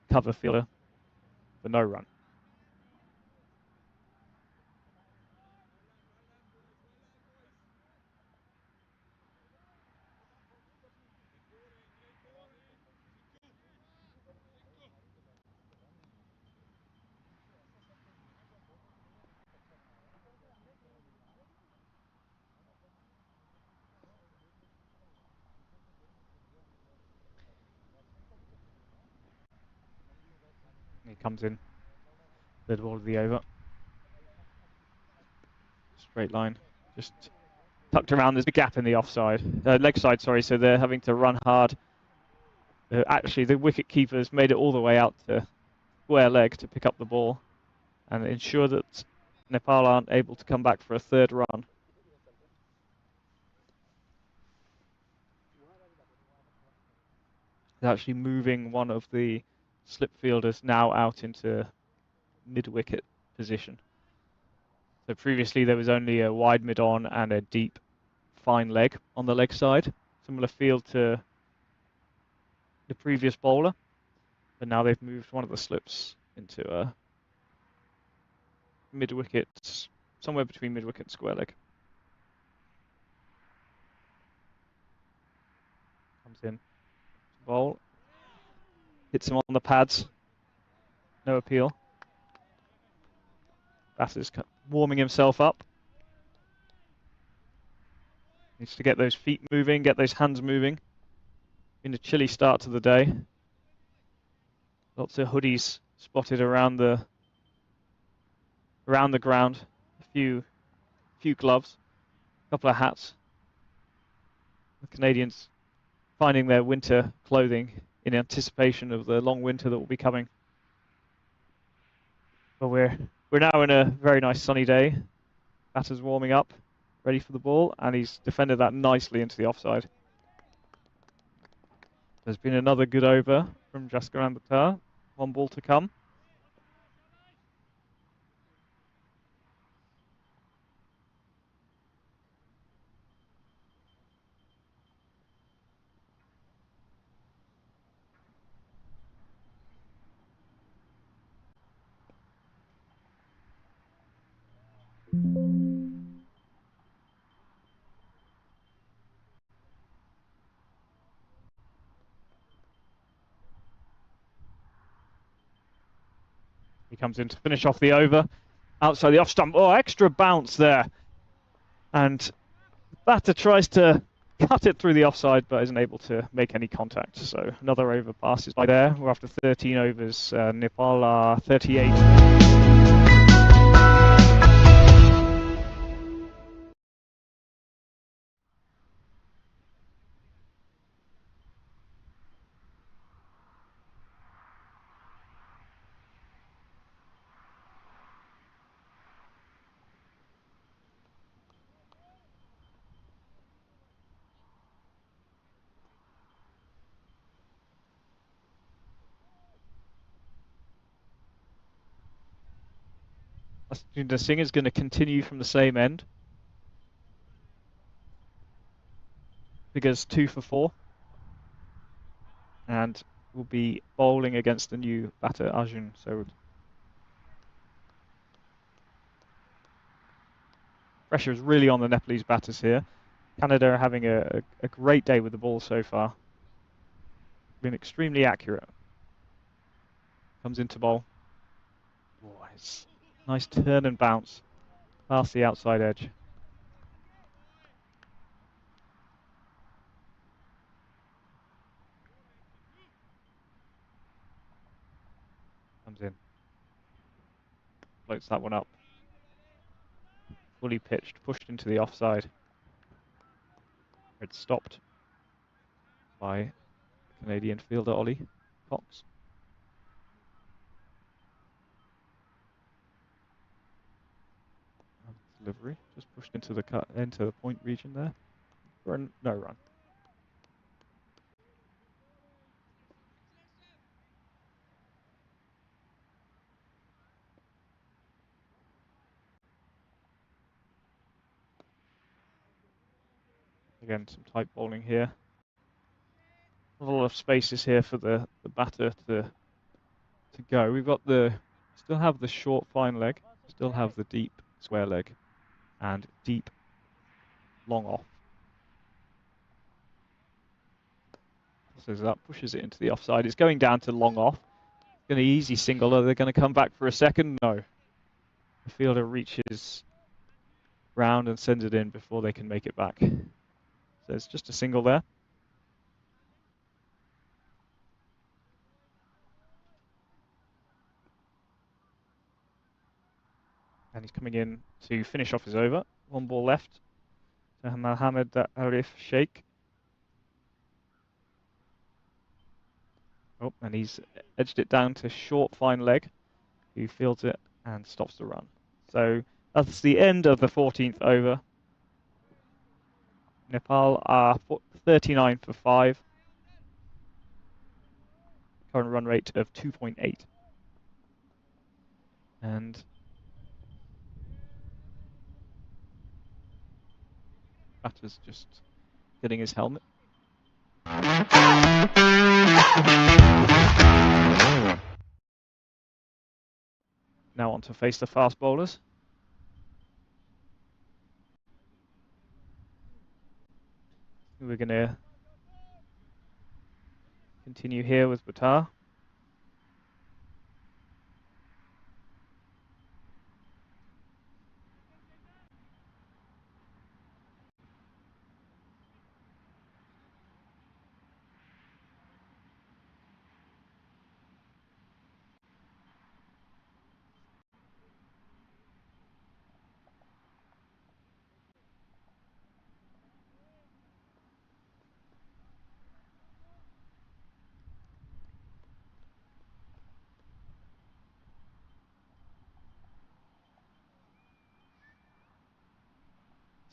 cover fielder for no run. He comes in, third ball of the over. Straight line, just tucked around. There's a gap in the offside, leg side, sorry, so they're having to run hard. Actually, the wicket keeper's made it all the way out to square leg to pick up the ball and ensure that Nepal aren't able to come back for a third run. They're actually moving one of the slip fielders now out into mid-wicket position. So previously there was only a wide mid-on and a deep fine leg on the leg side. Similar field to the previous bowler. But now they've moved one of the slips into a mid-wicket, somewhere between mid-wicket and square leg. Comes in, bowl, hits him on the pads, no appeal. Batter's warming himself up. Needs to get those feet moving, get those hands moving. Been a chilly start to the day. Lots of hoodies spotted around the ground. A few gloves, a couple of hats. The Canadians finding their winter clothing in anticipation of the long winter that will be coming. But we're now in a very nice sunny day. Batter's warming up, ready for the ball, and he's defended that nicely into the offside. There's been another good over from Jaskaran Buttar. One ball to come. He comes in to finish off the over. Outside the off stump. Oh, extra bounce there. And the batter tries to cut it through the offside, but isn't able to make any contact. So another over passes by there. We're after 13 overs. Nepal are 38. The Singh is going to continue from the same end. Figures 2 for 4. And will be bowling against the new batter, Arjun Sood. Pressure is really on the Nepalese batters here. Canada are having a great day with the ball so far. Been extremely accurate. Comes into bowl. Oh, nice turn and bounce past the outside edge. Comes in. Floats that one up. Fully pitched, pushed into the offside. It's stopped by the Canadian fielder Ollie Cox. Delivery just pushed into the point region there for a no run. Again, some tight bowling here. A lot of spaces here for the batter to go. We've got still have the short fine leg, still have the deep square leg, and deep long off. So that pushes it into the offside. It's going down to long off. Going to easy single. Are they going to come back for a second? No. The fielder reaches round and sends it in before they can make it back. So it's just a single there. And he's coming in to finish off his over. One ball left to Mohammed Arif Sheikh. Oh, and he's edged it down to short fine leg, who fields it and stops the run. So that's the end of the 14th over. Nepal are 39 for 5. Current run rate of 2.8. And batter's just getting his helmet. Now on to face the fast bowlers. We're going to continue here with Buttar.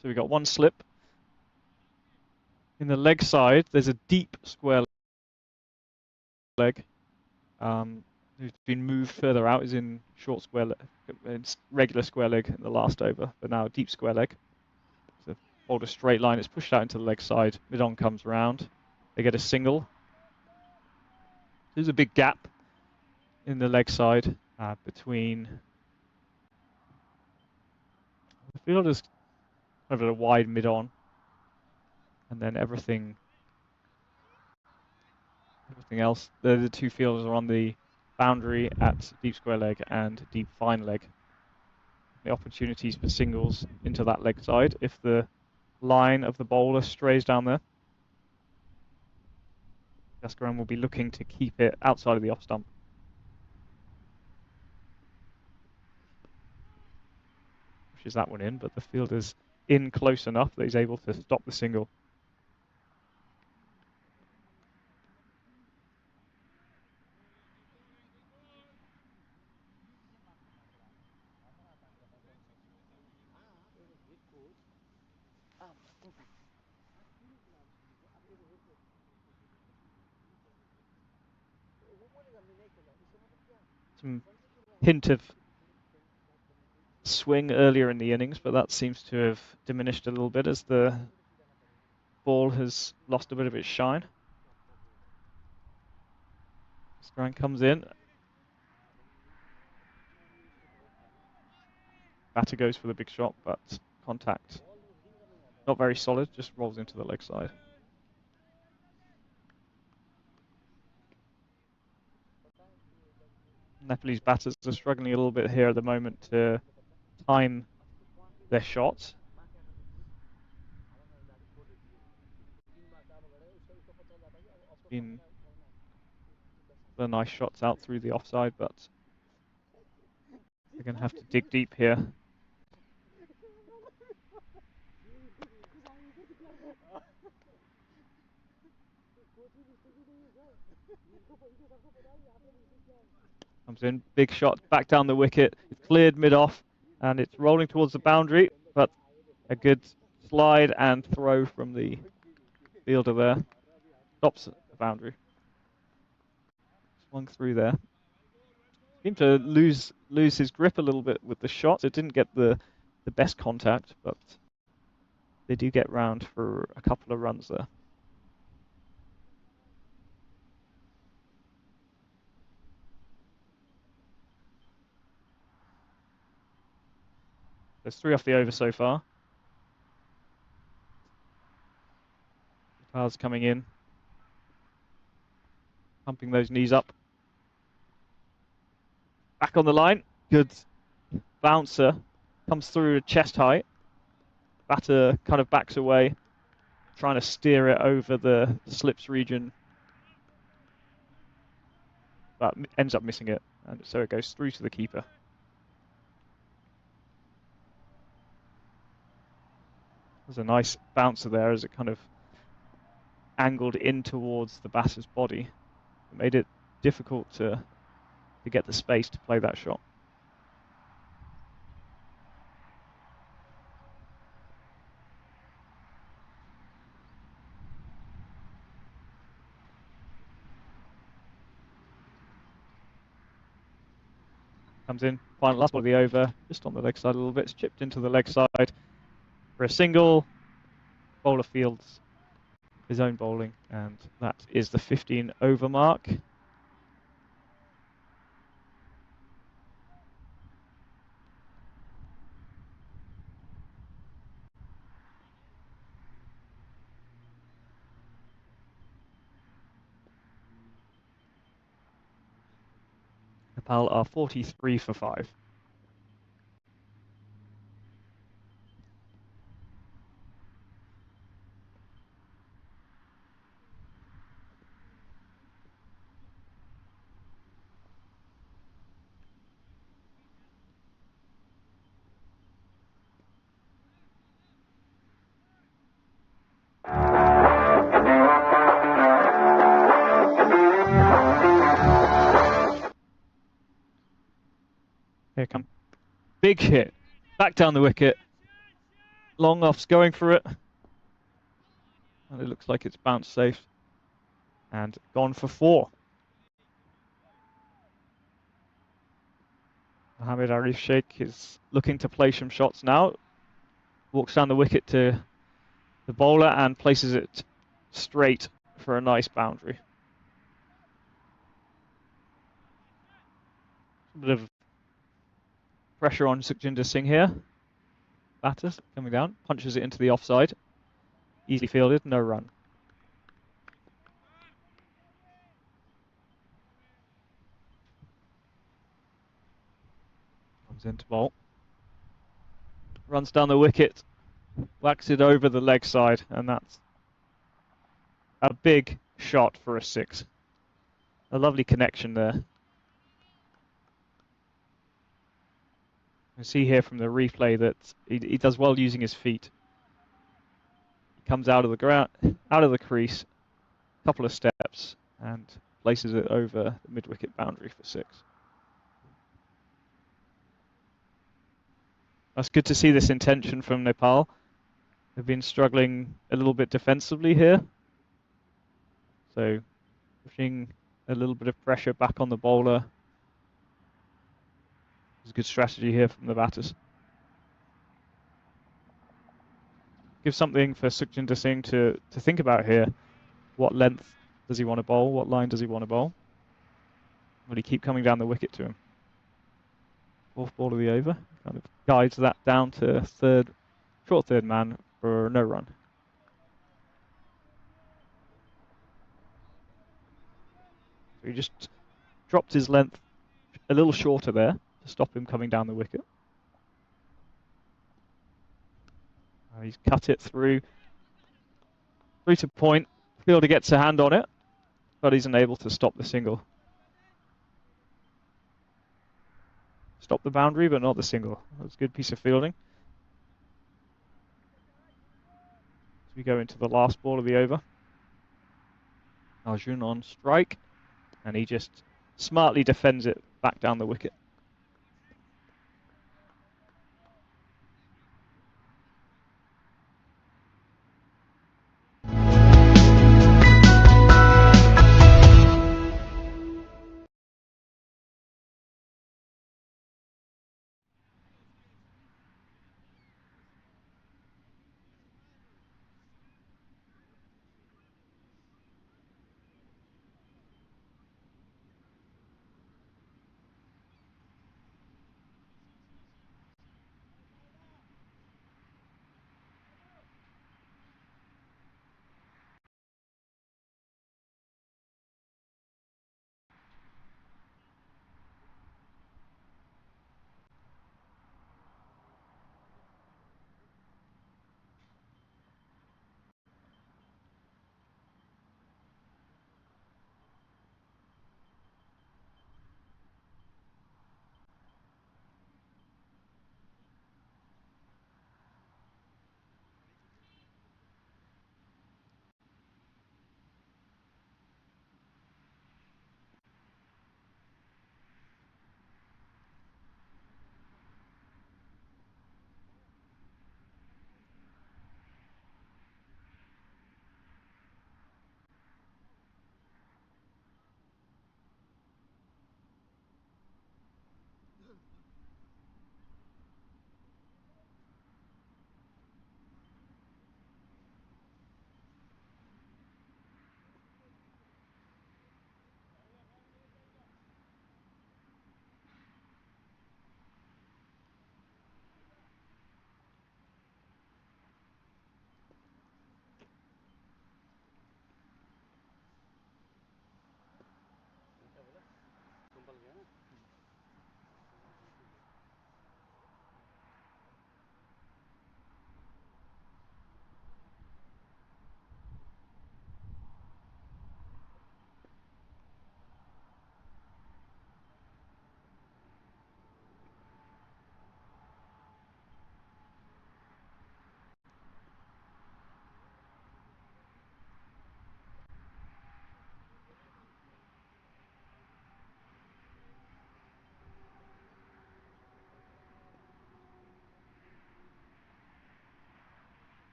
So we've got one slip. In the leg side, there's a deep square leg. Who's been moved further out is in short square leg, regular square leg in the last over, but now deep square leg. So bowled a straight line, it's pushed out into the leg side. Mid-on comes round. They get a single. There's a big gap in the leg side between the fielders, kind of a wide mid-on, and then everything else. The two fielders are on the boundary at deep square leg and deep fine leg. The opportunities for singles into that leg side if the line of the bowler strays down there. Gascaran will be looking to keep it outside of the off stump. Pushes that one in, but the fielder's in close enough that he's able to stop the single. Some hint of swing earlier in the innings, but that seems to have diminished a little bit as the ball has lost a bit of its shine. Strand comes in. Batter goes for the big shot, but contact not very solid, just rolls into the leg side. Nepalese batters are struggling a little bit here at the moment to time their shots. Been the nice shots out through the offside, but they're going to have to dig deep here. Comes in, big shot, back down the wicket. It's cleared mid-off, and it's rolling towards the boundary, but a good slide and throw from the fielder there. Stops at the boundary. Swung through there. Seemed to lose his grip a little bit with the shot. It didn't get the best contact, but they do get round for a couple of runs there. There's 3 off the over so far. Nepal's coming in, pumping those knees up. Back on the line. Good bouncer. Comes through chest height. Batter kind of backs away, trying to steer it over the slips region, but ends up missing it, and so it goes through to the keeper. There's a nice bouncer there as it kind of angled in towards the batter's body. It made it difficult to get the space to play that shot. Comes in, final last ball of the over, just on the leg side a little bit. It's chipped into the leg side for a single. Bowler fields his own bowling, and that is the 15 over mark. Nepal are 43 for 5. Here come. Big hit. Back down the wicket. Long off's going for it. And it looks like it's bounced safe. And gone for 4. Mohammad Arif Sheikh is looking to play some shots now. Walks down the wicket to the bowler and places it straight for a nice boundary. A bit of pressure on Sukhjinder Singh here. Batter coming down, punches it into the offside. Easily fielded, no run. Comes into bowl. Runs down the wicket, whacks it over the leg side, and that's a big shot for a 6. A lovely connection there. You can see here from the replay that he does well using his feet. He comes out of the ground, out of the crease, a couple of steps, and places it over the mid-wicket boundary for 6. That's good to see this intention from Nepal. They've been struggling a little bit defensively here. So pushing a little bit of pressure back on the bowler. It's a good strategy here from the batters. Give something for Sukhjinder Singh to think about here. What length does he want to bowl? What line does he want to bowl? Will he keep coming down the wicket to him? 4th ball of the over. Kind of guides that down to short third man for no run. So he just dropped his length a little shorter there to stop him coming down the wicket. He's cut it through to point. Fielder gets a hand on it, but he's unable to stop the single. Stop the boundary, but not the single. That's a good piece of fielding. We go into the last ball of the over. Arjun on strike, and he just smartly defends it back down the wicket.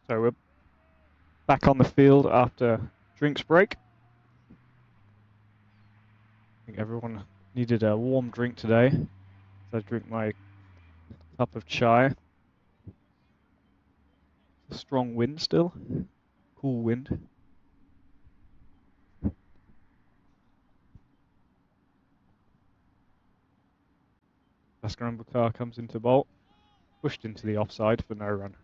So we're back on the field after drinks break. I think everyone needed a warm drink today. So I drink my cup of chai. Strong wind still. Cool wind. Bhaskar Ambudkar comes into bolt. Pushed into the offside for no run.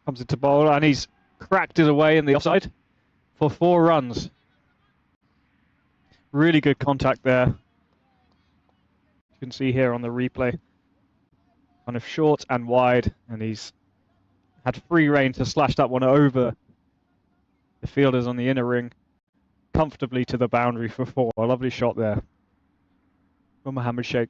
Comes into bowler and he's cracked it away in the offside for 4 runs. Really good contact there. You can see here on the replay. Kind of short and wide, and he's had free rein to slash that one over the fielders on the inner ring comfortably to the boundary for 4. A lovely shot there from Mohammed Sheikh.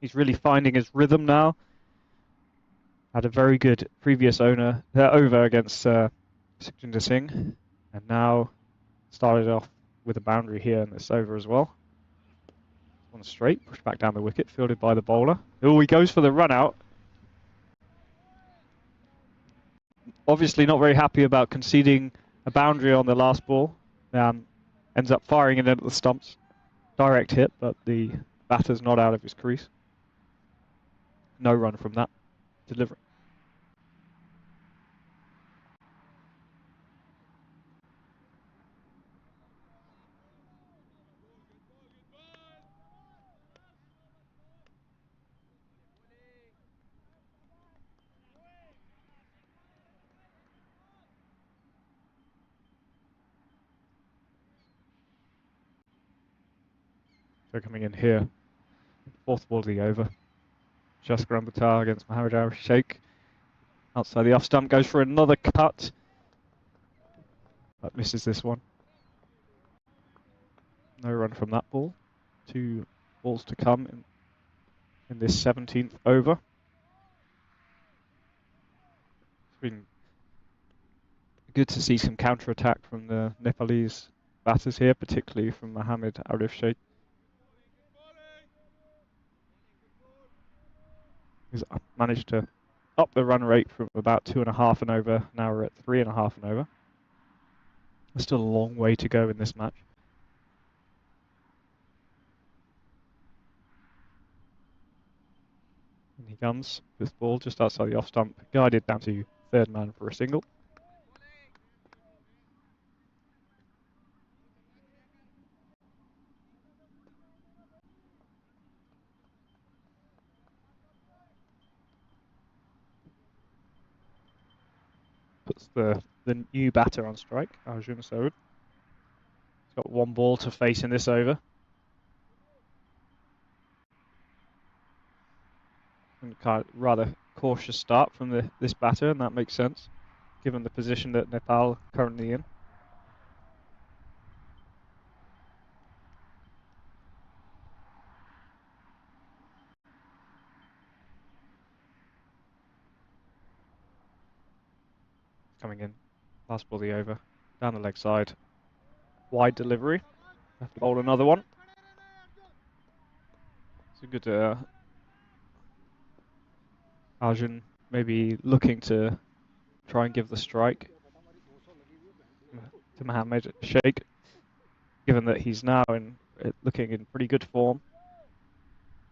He's really finding his rhythm now. Had a very good previous over against Sukhjinder Singh, and now started off with a boundary here in this over as well. One straight, pushed back down the wicket, fielded by the bowler. Oh, he goes for the run out. Obviously not very happy about conceding a boundary on the last ball. Ends up firing it into the stumps. Direct hit, but the batter's not out of his crease. No run from that delivery. So coming in here, 4th ball of the over. Shaskar Ambatar against Mohammed Sheikh. Outside the off stump, goes for another cut. But misses this one. No run from that ball. 2 balls to come in this 17th over. It's been good to see some counter-attack from the Nepalese batters here, particularly from Mohammed Arif Sheikh. He's managed to up the run rate from about 2.5 and over. Now we're at 3.5 and over. There's still a long way to go in this match. And he comes with ball just outside the off stump, guided down to 3rd man for a single. Puts the new batter on strike, Arjun Sood. He's got 1 ball to face in this over. And kind of rather cautious start from this batter, and that makes sense, given the position that Nepal are currently in. Coming in, last ball of the over, down the leg side, wide delivery. Have to bowl another one. It's a good Arjun maybe looking to try and give the strike to Mohammed Sheikh, given that he's now looking in pretty good form,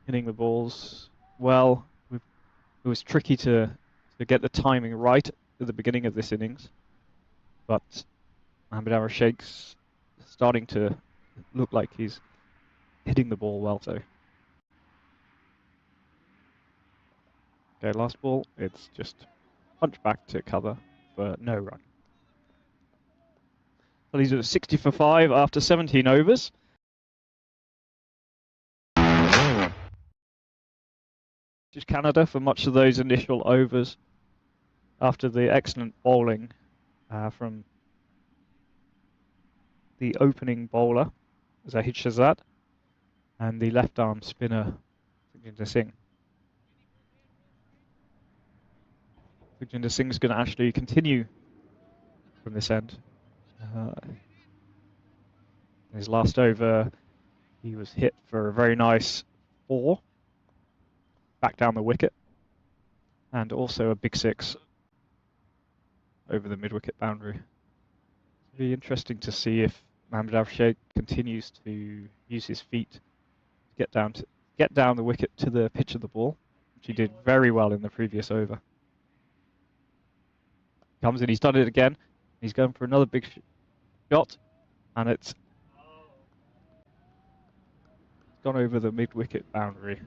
hitting the balls well. It was tricky to get the timing right at the beginning of this innings, but Mohammed Arif Sheikh's starting to look like he's hitting the ball well. So, okay, last ball, it's just punch back to cover for no run. Well, he's at 60 for 5 after 17 overs. Just Canada for much of those initial overs after the excellent bowling from the opening bowler, Zahid Shahzad, and the left-arm spinner, Sukhjinder Singh. Sukhjinder Singh's going to actually continue from this end. His last over, he was hit for a very nice 4, back down the wicket, and also a big 6 over the mid-wicket boundary. It'll be interesting to see if Mohammed Arif Sheikh continues to use his feet to get down the wicket to the pitch of the ball, which he did very well in the previous over. Comes in, he's done it again. He's going for another big shot, and it's gone over the mid-wicket boundary.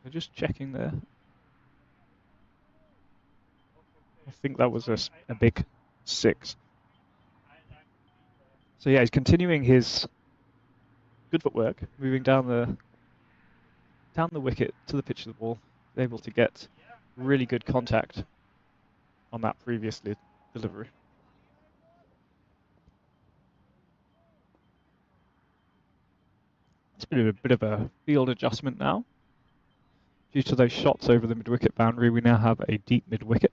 So just checking there. I think that was a big 6. So yeah, he's continuing his good footwork, moving down the wicket to the pitch of the ball, able to get really good contact on that previous delivery. It's been a bit of a field adjustment now. Due to those shots over the mid-wicket boundary, we now have a deep mid-wicket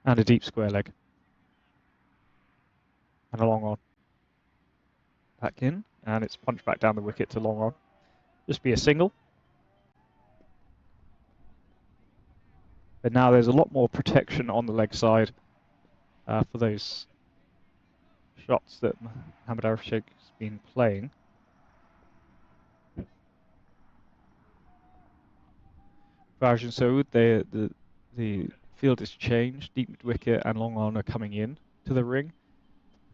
and a deep square leg. And a long on. Back in, and it's punched back down the wicket to long on. Just be a single. But now there's a lot more protection on the leg side for those shots that Mohammad Arif Sheikh has been playing. For Arjun Saud, the field has changed. Deep mid-wicket and long on are coming in to the ring,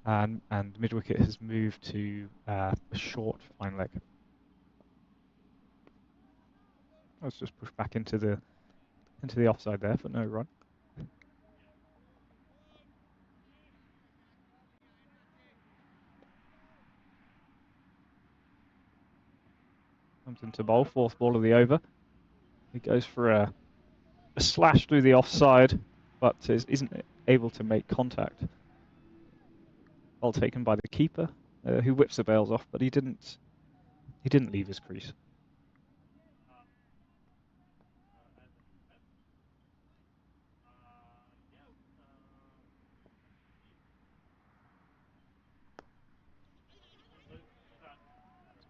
and mid-wicket has moved to a short fine leg. Let's just push back into the offside there for no run. Comes into bowl, 4th ball of the over. He goes for a slash through the offside, but isn't able to make contact. Ball taken by the keeper, who whips the bails off, but he didn't leave his crease.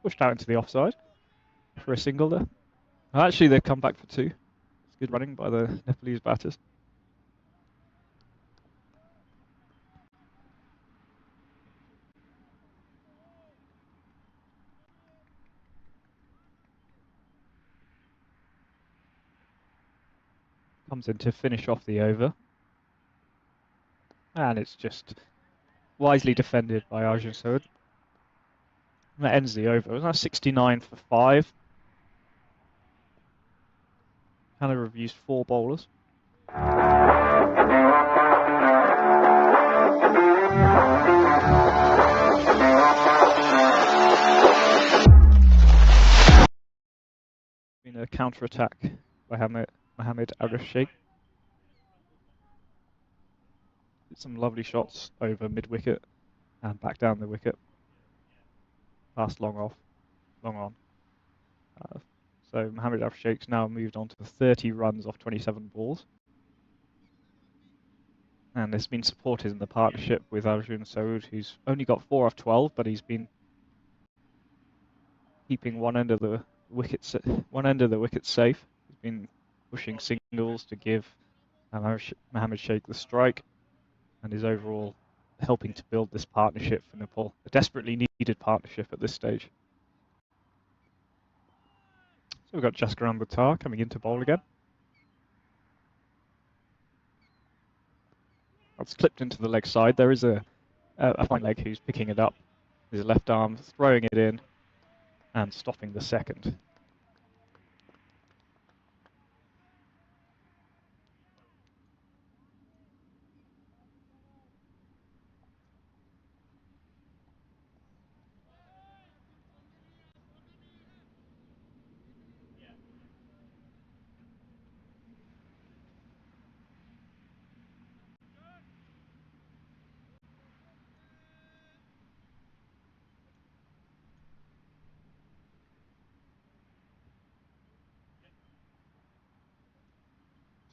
Pushed out into the offside for a single there. Actually, they've come back for 2. It's good running by the Nepalese batters. Comes in to finish off the over. And it's just wisely defended by Arjun Saud. That ends the over. It was now 69 for 5. Canada have used 4 bowlers. Been a counter-attack by Mohammad Arif Sheikh. Some lovely shots over mid-wicket and back down the wicket. Past long off, long on. So Mohammad Arif Sheikh's now moved on to 30 runs off 27 balls. And it's been supported in the partnership with Arjun Saud, who's only got 4 off 12, but he's been keeping one end of the wicket safe. He's been pushing singles to give Mohammad Sheikh the strike, and is overall helping to build this partnership for Nepal, a desperately needed partnership at this stage. So we've got Jaskaran Buttar coming into bowl again. That's clipped into the leg side. There is a fine leg who's picking it up. His left arm, throwing it in and stopping the second.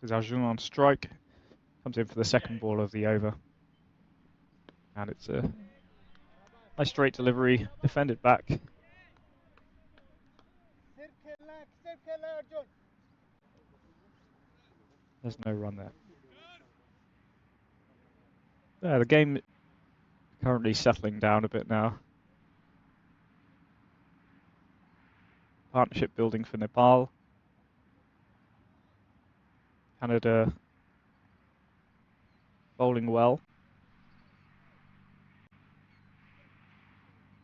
So Arjun on strike, comes in for the second ball of the over. And it's a nice straight delivery, defended back. There's no run there. The game currently settling down a bit now. Partnership building for Nepal. Canada bowling well.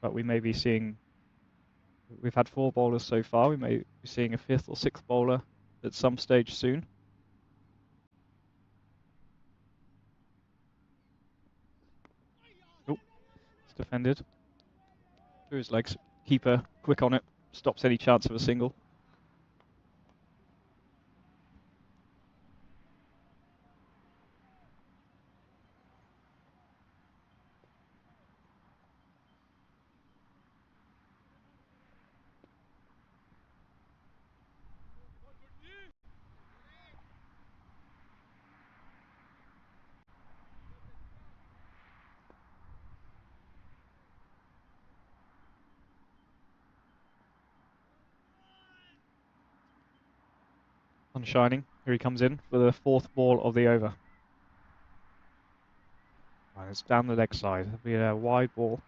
But we may be seeing, we've had 4 bowlers so far, we may be seeing a 5th or 6th bowler at some stage soon. Oh, it's defended. Through his legs. Keeper quick on it. Stops any chance of a single. Sun shining. Here he comes in for the fourth ball of the over. And it's down the leg side. It'll be a wide ball.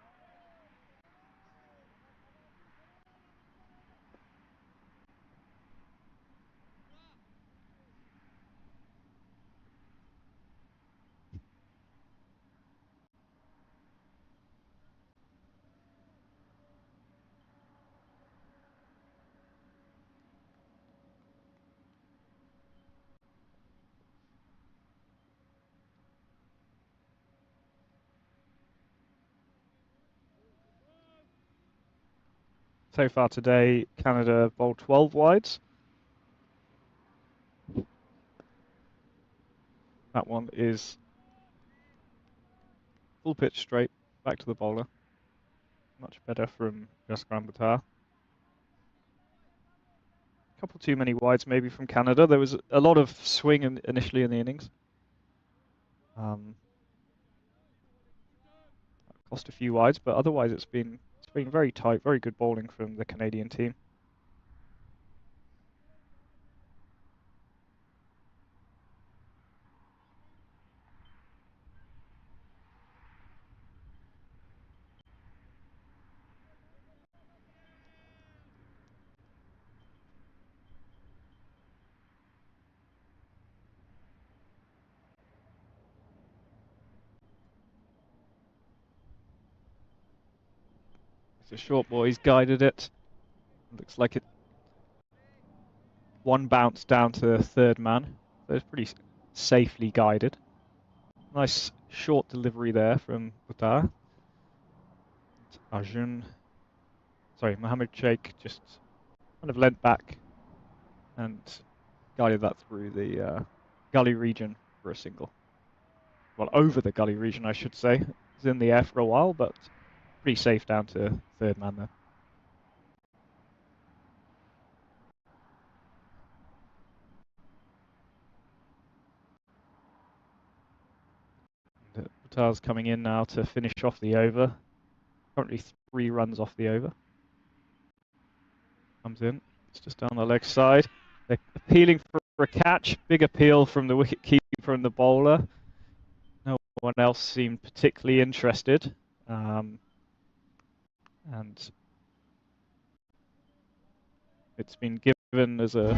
So far today, Canada bowled 12 wides. That one is full pitch straight, back to the bowler. Much better from Jaskran Buttar. Couple too many wides maybe from Canada. There was a lot of swing initially in the innings. Cost a few wides, but otherwise it's been very tight, very good bowling from the Canadian team. It's a short ball, he's guided it. Looks like it one bounce down to third man. So it's pretty safely guided. Nice short delivery there from Buttar. Mohammed Sheikh just kind of leant back and guided that through the gully region for a single. Well, over the gully region, I should say. It was in the air for a while, but pretty safe down to third man there. Buttar's coming in now to finish off the over. Currently 3 runs off the over. Comes in. It's just down the leg side. They're appealing for a catch. Big appeal from the wicket keeper and the bowler. No one else seemed particularly interested. And it's been given as a...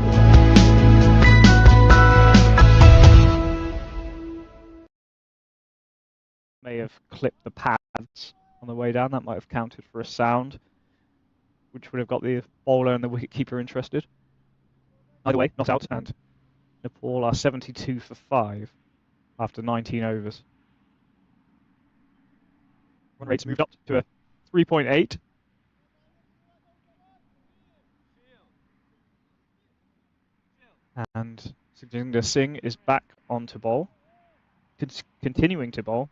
May have clipped the pads on the way down. That might have counted for a sound, which would have got the bowler and the wicketkeeper interested. Either way, not out, and Nepal are 72 for 5 after 19 overs. Run rate's moved up to a 3.8. And Sukhjinder Singh is back onto bowl, continuing to bowl.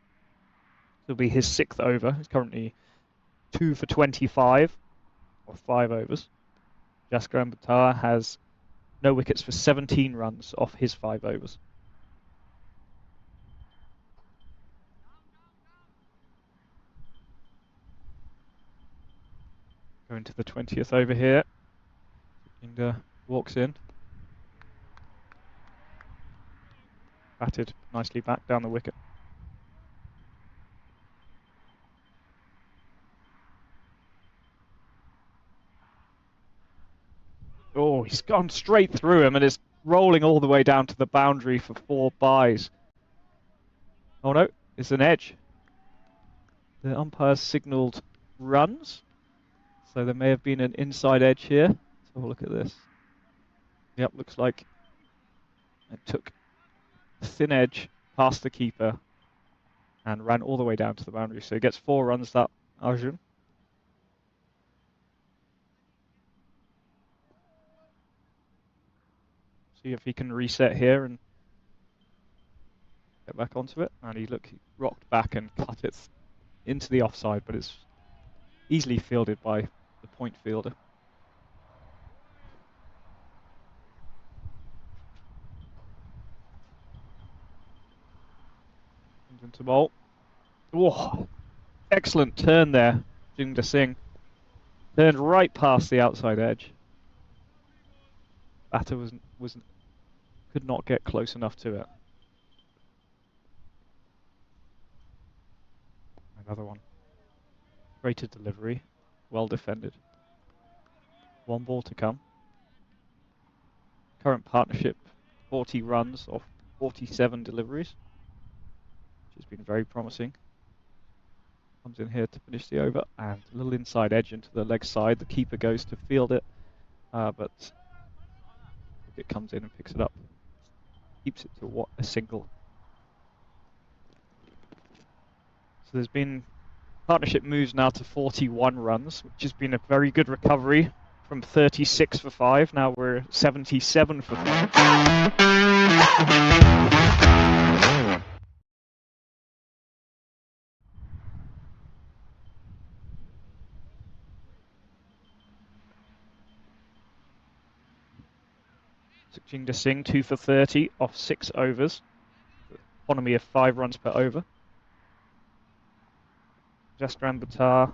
It'll be his 6th over. He's currently 2 for 25 or 5 overs. Jaskran Buttar has no wickets for 17 runs off his 5 overs. Going to the 20th over here. Sukhjinder walks in. Batted nicely back down the wicket. Oh, he's gone straight through him and is rolling all the way down to the boundary for 4 byes. Oh no, it's an edge. The umpire's signalled runs, so there may have been an inside edge here. Let's have a look at this. Yep, looks like and took the thin edge past the keeper and ran all the way down to the boundary. So he gets 4 runs, that Arjun. See if he can reset here and get back onto it. And he rocked back and cut it into the offside, but it's easily fielded by the point fielder. Comes into bowl. Oh, excellent turn there, Jingda Singh. Turned right past the outside edge. Batter could not get close enough to it. Another one. Greater delivery, well defended. 1 ball to come. Current partnership, 40 runs off 47 deliveries, which has been very promising. Comes in here to finish the over, and a little inside edge into the leg side. The keeper goes to field it, but it comes in and picks it up. Keeps it to a single. So there's been partnership moves now to 41 runs, which has been a very good recovery from 36 for 5. Now we're 77 for 5. Jingda Singh 2 for 30 off 6 overs. Economy of 5 runs per over. Jastram Buttar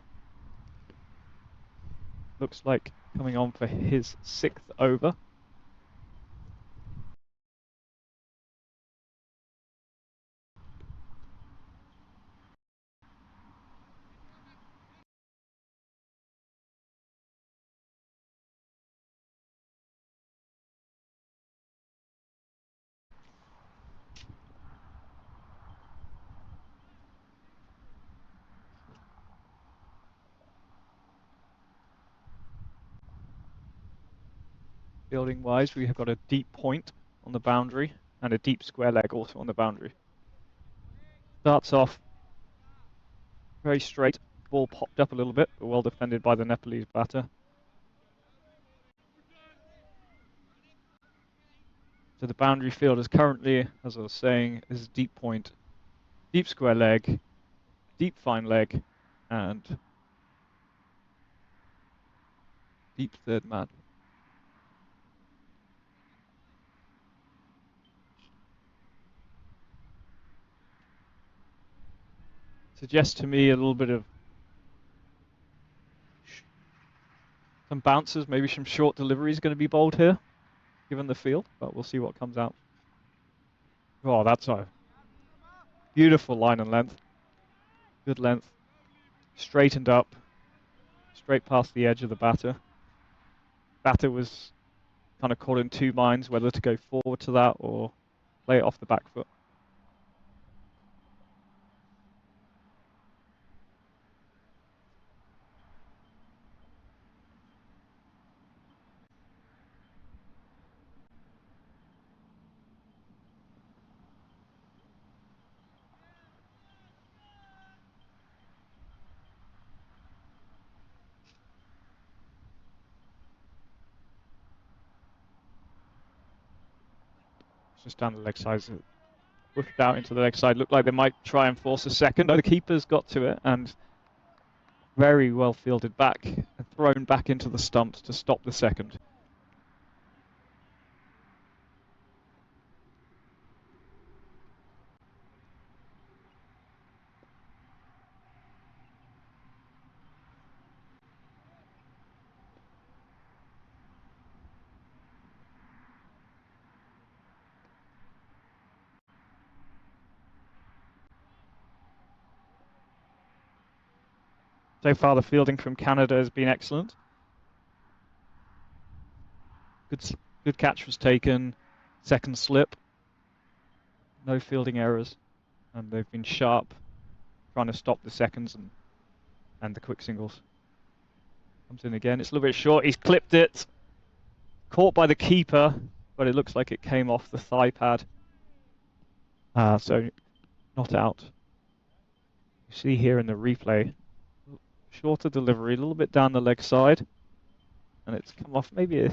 looks like coming on for his 6th over. Fielding wise, we have got a deep point on the boundary and a deep square leg also on the boundary. Starts off very straight, ball popped up a little bit, but well defended by the Nepalese batter. So the boundary fielders currently, as I was saying, is deep point, deep square leg, deep fine leg, and deep third man. Suggests to me a little bit of some bounces, maybe some short deliveries going to be bowled here, given the field, but we'll see what comes out. Oh, that's a beautiful line and length. Good length. Straightened up, straight past the edge of the batter. Batter was kind of caught in 2 minds, whether to go forward to that or play it off the back foot. Just down the leg side, whipped out into the leg side. Looked like they might try and force a second. The keeper's got to it and very well fielded back and thrown back into the stumps to stop the second. So far, the fielding from Canada has been excellent. Good catch was taken. Second slip. No fielding errors. And they've been sharp, trying to stop the seconds and the quick singles. Comes in again. It's a little bit short. He's clipped it. Caught by the keeper, but it looks like it came off the thigh pad, so not out. You see here in the replay, shorter delivery, a little bit down the leg side, and it's come off maybe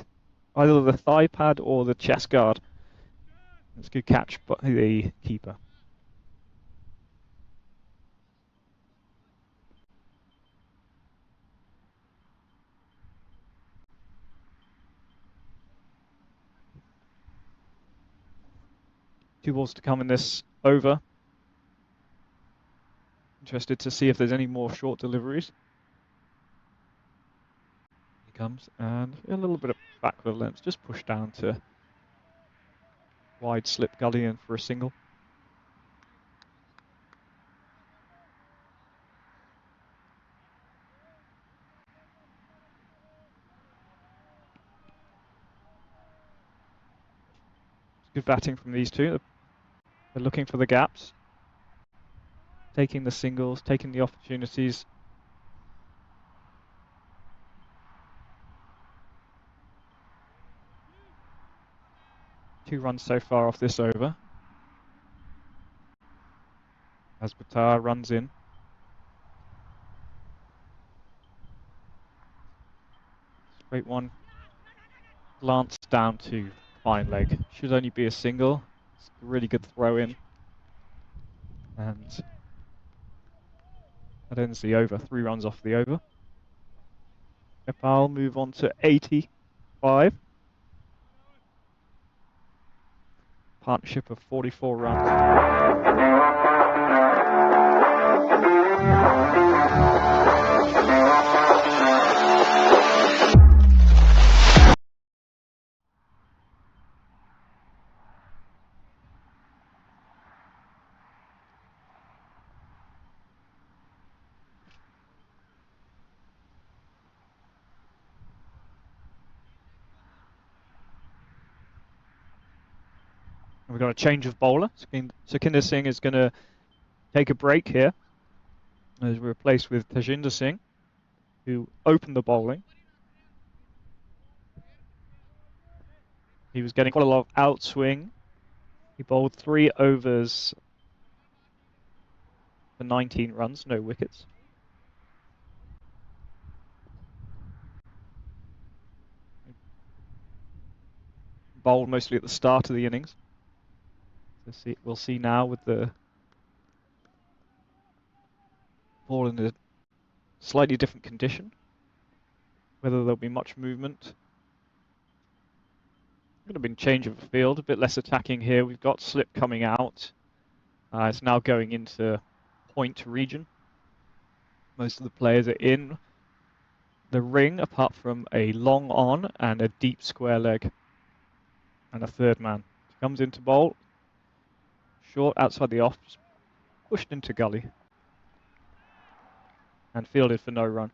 either the thigh pad or the chest guard. It's a good catch by the keeper. Two balls to come in this over. Interested to see if there's any more short deliveries. He comes, and a little bit of backward length, just pushed down to wide slip gully in for a single. Good batting from these two. They're looking for the gaps, taking the singles, taking the opportunities. Two runs so far off this over. As Batar runs in. Straight one. Glance down to fine leg. Should only be a single. It's a really good throw in. And that ends the over. 3 runs off the over. Nepal move on to 85. Partnership of 44 runs. We've got a change of bowler. Sukinder Singh is going to take a break here. As replaced with Tajinder Singh, who opened the bowling. He was getting quite a lot of outswing. He bowled 3 overs for 19 runs, no wickets. Bowled mostly at the start of the innings. So we'll see now with the ball in a slightly different condition, whether there'll be much movement. Going to be change of field, a bit less attacking here. We've got slip coming out. It's now going into point region. Most of the players are in the ring, apart from a long on and a deep square leg, and a third man. Comes into bowl, short outside the off, just pushed into gully, and fielded for no run.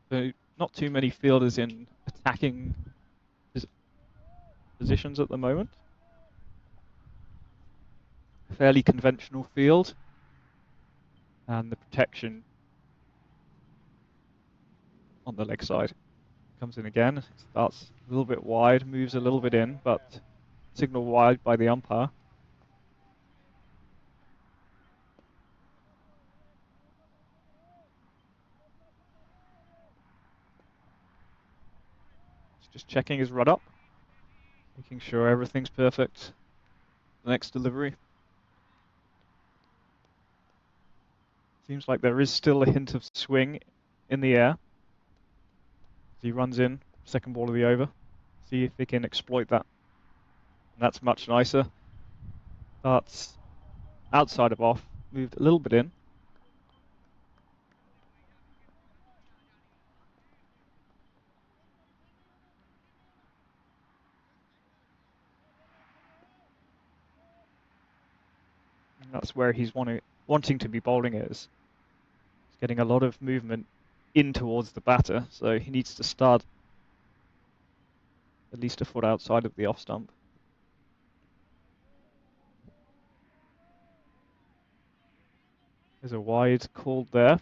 So not too many fielders in attacking positions at the moment. Fairly conventional field, and the protection on the leg side. Comes in again, starts a little bit wide, moves a little bit in, but signal wide by the umpire. Just checking his run up, making sure everything's perfect. The next delivery. Seems like there is still a hint of swing in the air. As he runs in, second ball of the over. See if he can exploit that. And that's much nicer. Starts outside of off, moved a little bit in. And that's where he's wanting to be bowling it. He's getting a lot of movement in towards the batter, so he needs to start at least a foot outside of the off stump. There's a wide called there.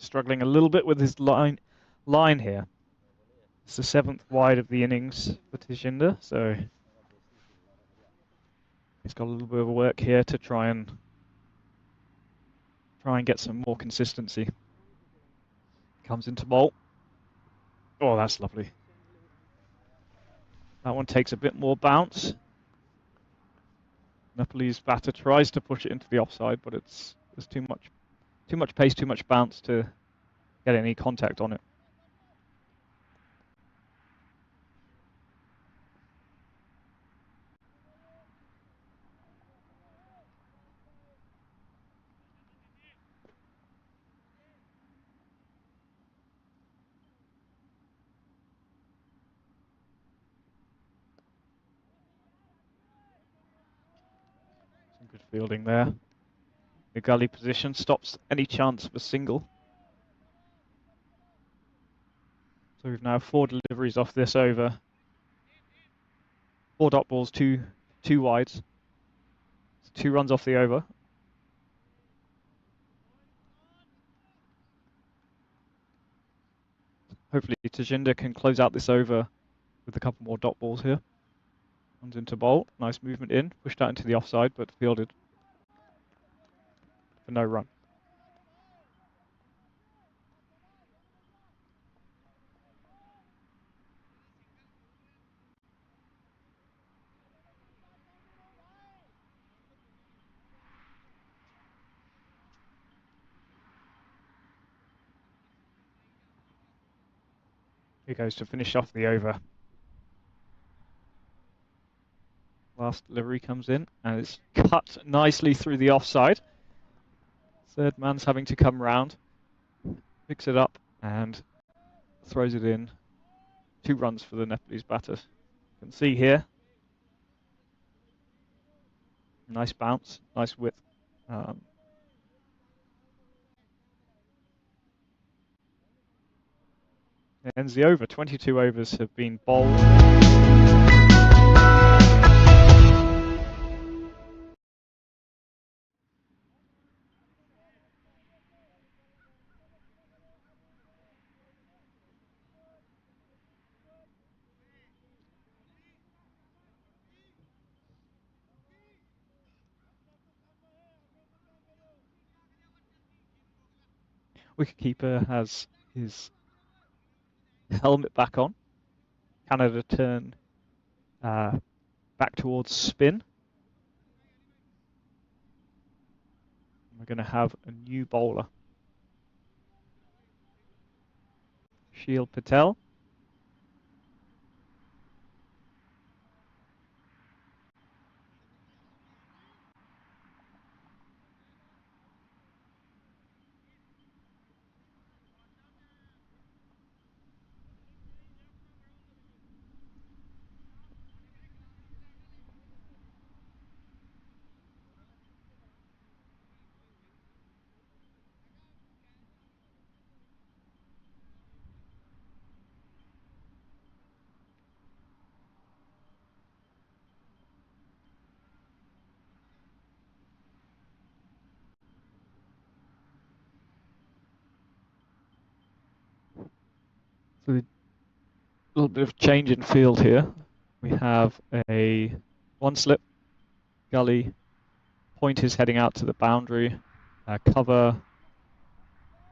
struggling a little bit with his line here. It's the 7th wide of the innings for Tejinder, so he's got a little bit of work here to try and get some more consistency. Comes into bowl. Oh, that's lovely. That one takes a bit more bounce. Nepalese batter tries to push it into the offside, but there's too much pace, too much bounce to get any contact on it. Some good fielding there. The gully position stops any chance of a single. So we've now 4 deliveries off this over. 4 dot balls, 2 wides. 2 runs off the over. Hopefully Tejinder can close out this over with a couple more dot balls here. Comes into bowl. Nice movement in. Pushed out into the offside, but fielded for no run. He goes to finish off the over. Last delivery comes in, and it's cut nicely through the offside. Third man's having to come round, picks it up, and throws it in. 2 runs for the Nepalese batters. You can see here, nice bounce, nice width. It ends the over. 22 overs have been bowled. Wicketkeeper has his helmet back on. Canada turn back towards spin. We're going to have a new bowler. Sheel Patel. So a little bit of change in field here. We have a 1 slip, gully, point is heading out to the boundary, cover.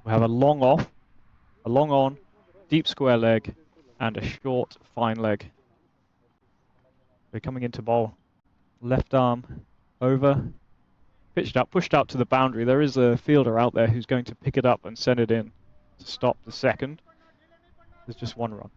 We have a long off, a long on, deep square leg, and a short fine leg. We're coming into bowl. Left arm over, pitched out, pushed out to the boundary. There is a fielder out there who's going to pick it up and send it in to stop the second. There's just 1 run.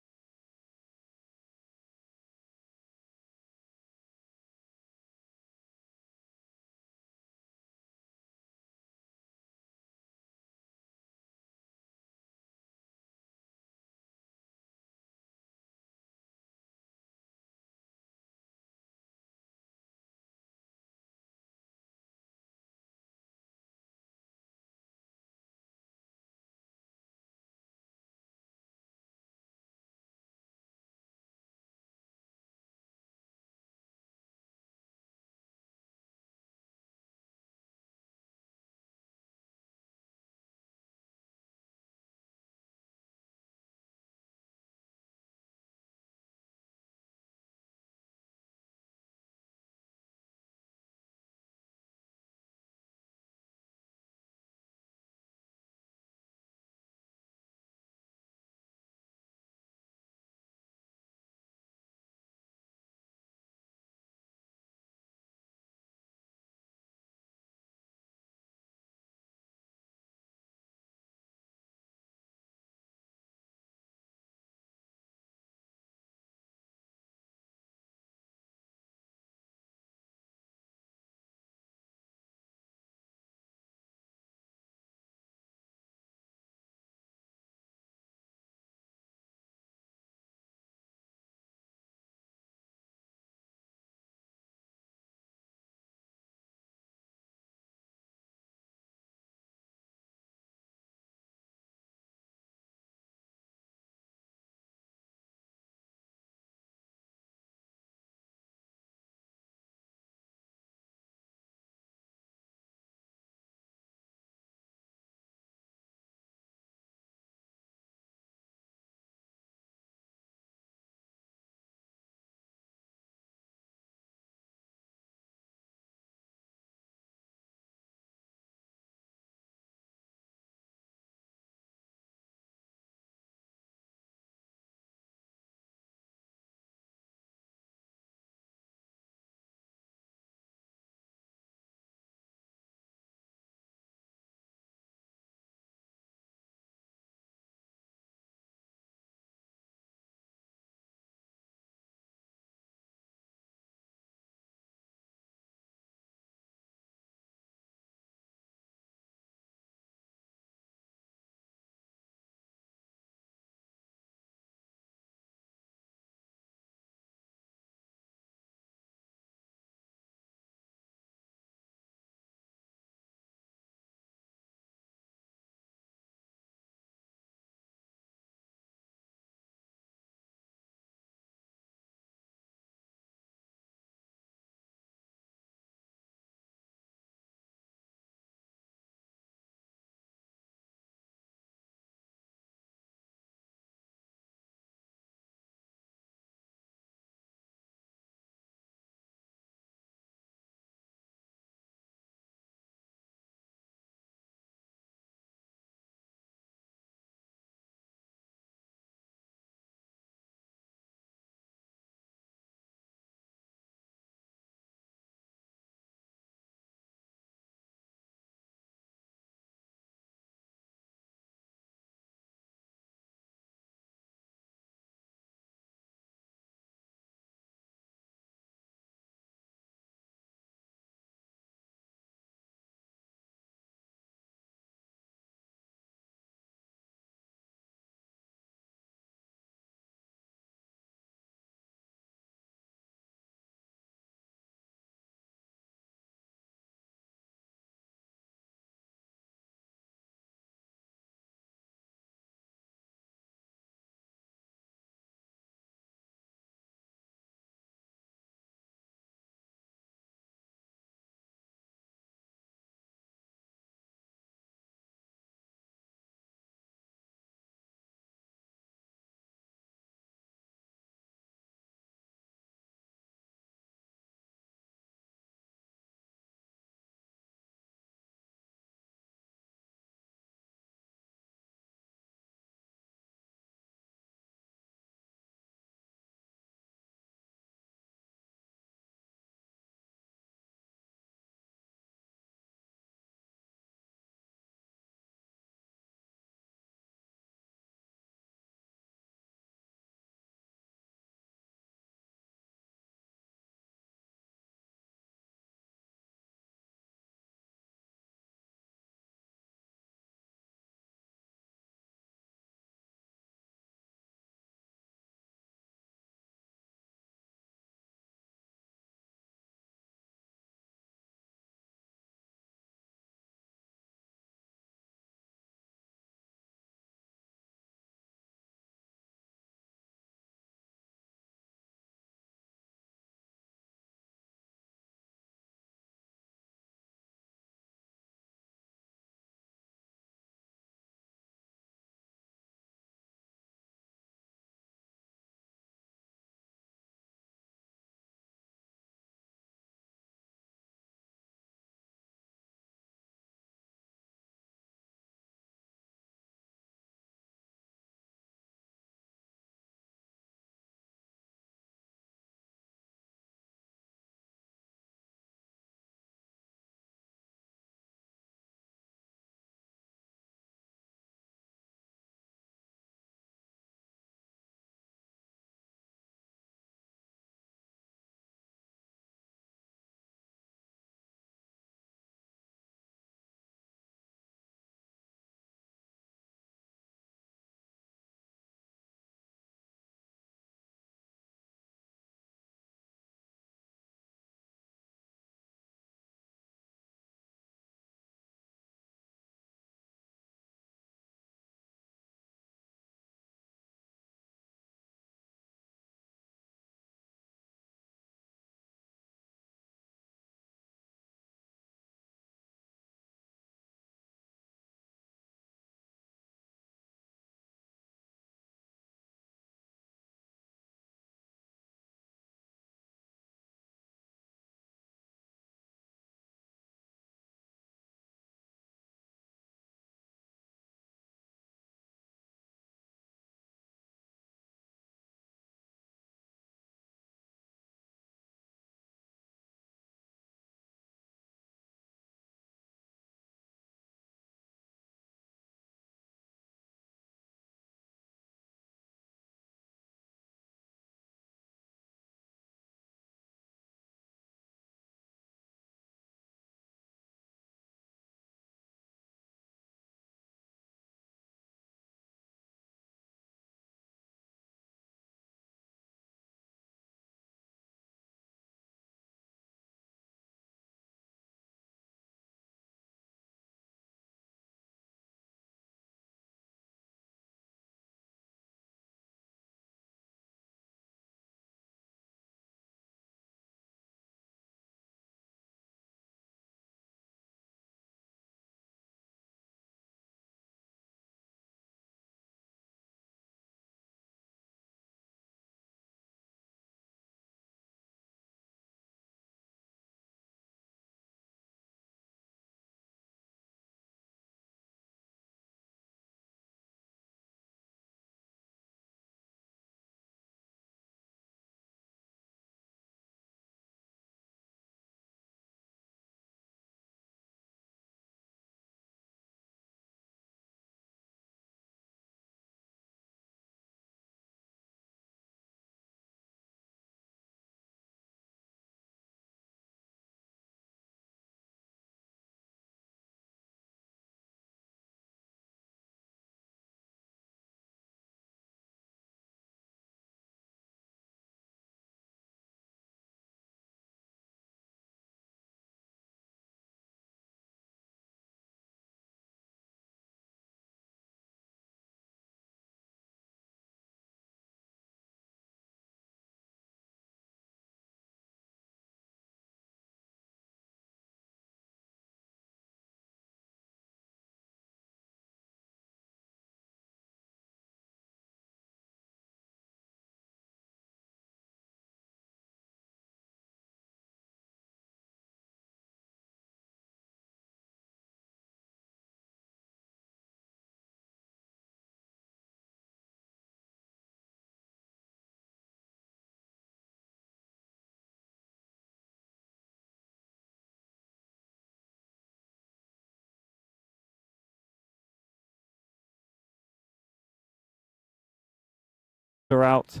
out.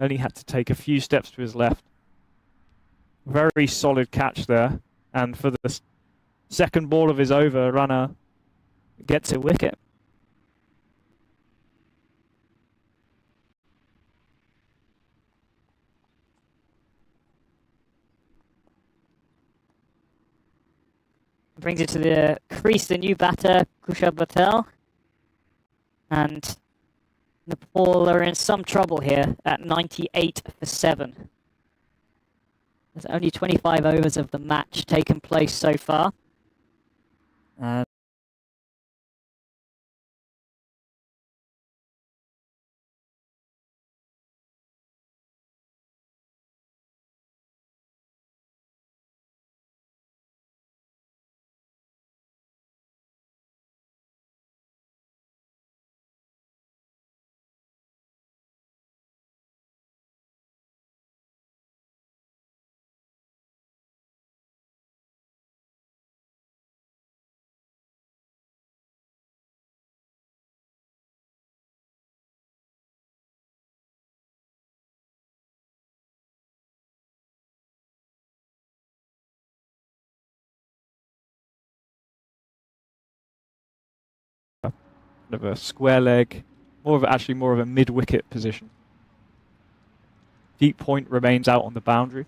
Only had to take a few steps to his left. Very solid catch there. And for the second ball of his over, runner gets a wicket. Brings it to the crease, the new batter, Kushal Patel. And Nepal are in some trouble here at 98 for 7. There's only 25 overs of the match taken place so far. Of a square leg, actually more of a mid-wicket position. Deep point remains out on the boundary,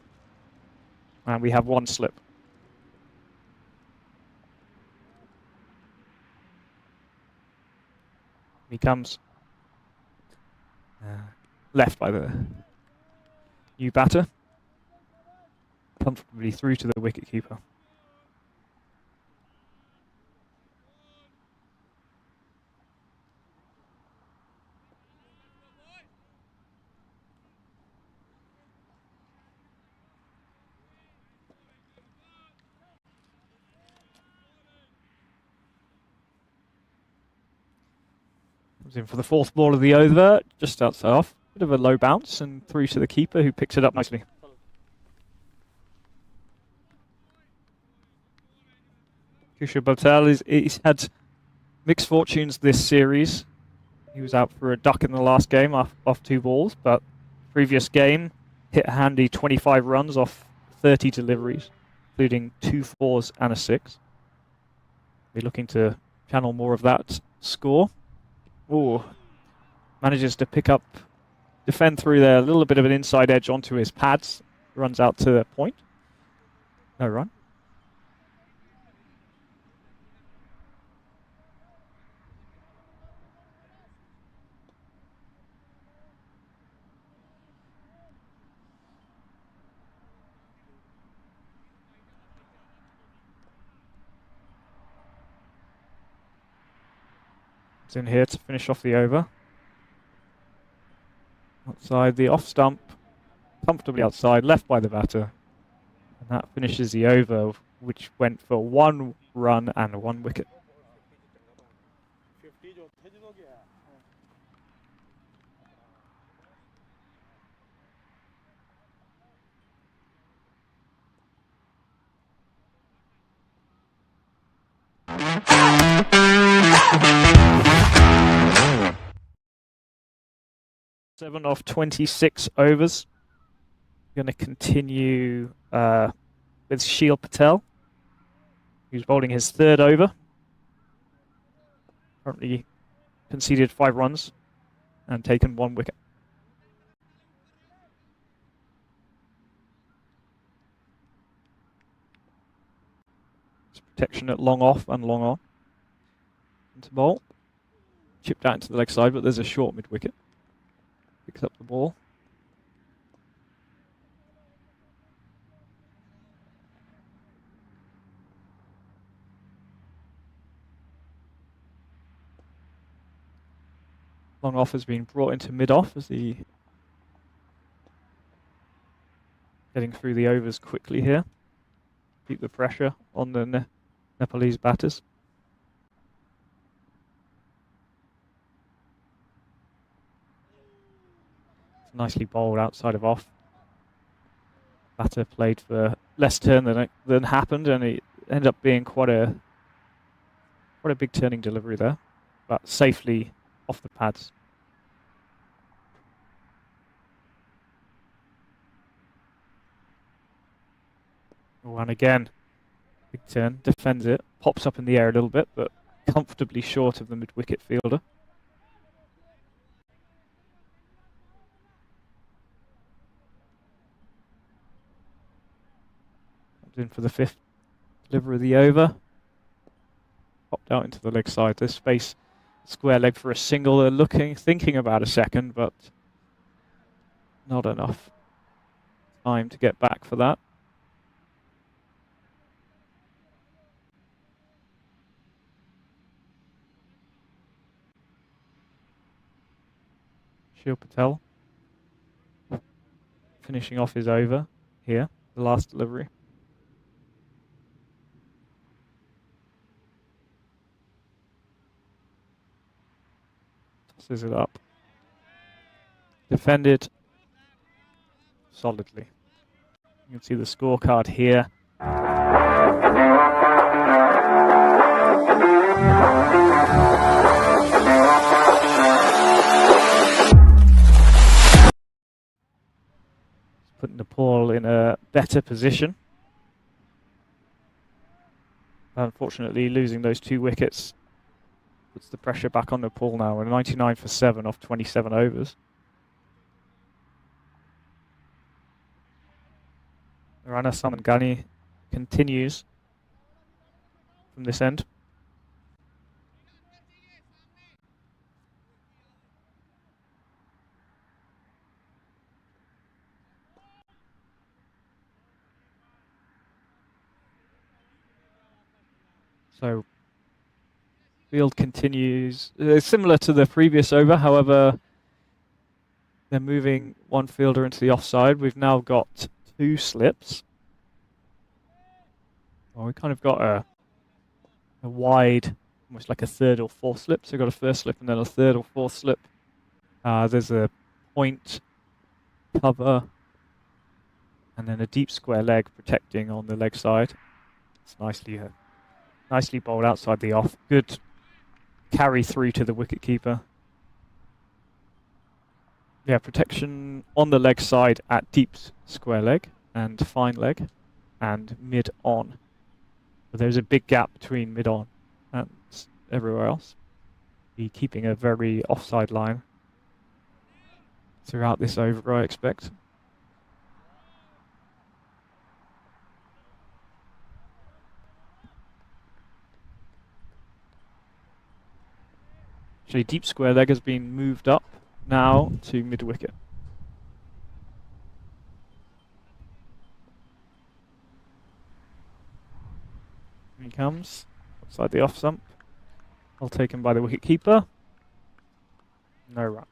and we have one slip. He comes left by the new batter, comfortably through to the wicketkeeper. Comes in for the fourth ball of the over, just outside off. Bit of a low bounce and through to the keeper, who picks it up nicely. Kushal Patel he's had mixed fortunes this series. He was out for a duck in the last game off 2 balls, but previous game hit a handy 25 runs off 30 deliveries, including 2 4s and a 6. We're looking to channel more of that score. Ooh, manages to defend through there, a little bit of an inside edge onto his pads, runs out to the point. No run. It's in here to finish off the over. Outside the off stump, comfortably outside, left by the batter. And that finishes the over, which went for 1 run and 1 wicket. Seven off 26 overs. Going to continue with Kushal Patel, who's bowling his 3rd over. Currently conceded 5 runs and taken 1 wicket. It's protection at long off and long on. Into bowl. Chipped out into the leg side, but there's a short mid-wicket. Picks up the ball. Long off has been brought into mid-off as the getting through the overs quickly here. Keep the pressure on the Nepalese batters. It's nicely bowled outside of off. Batter played for less turn than happened, and it ended up being quite a big turning delivery there, but safely off the pads. Oh, and again, big turn, defends it, pops up in the air a little bit, but comfortably short of the mid-wicket fielder. Comes in for the 5th delivery of the over. Popped out into the leg side. There's space, square leg for a single. They're thinking about a second, but not enough time to get back for that. Shil Patel finishing off his over here, the last delivery. Tosses it up. Defended solidly. You can see the scorecard here. Putting Nepal in a better position. Unfortunately, losing those 2 wickets puts the pressure back on Nepal now. We're 99 for 7 off 27 overs. Rana Samangani continues from this end. So field continues similar to the previous over, however they're moving one fielder into the offside. We've now got 2 slips. Well, we kind of got a wide, almost like a 3rd or 4th slip. So we've got a 1st slip and then a 3rd or 4th slip. There's a point cover and then a deep square leg protecting on the leg side. It's nicely bowled outside the off. Good carry through to the wicketkeeper. Yeah, protection on the leg side at deep square leg and fine leg and mid on. But there's a big gap between mid on and everywhere else. Be keeping a very offside line throughout this over, I expect. Actually, deep square leg has been moved up now to mid wicket. Here he comes, outside the off stump. All taken by the wicket keeper. No run.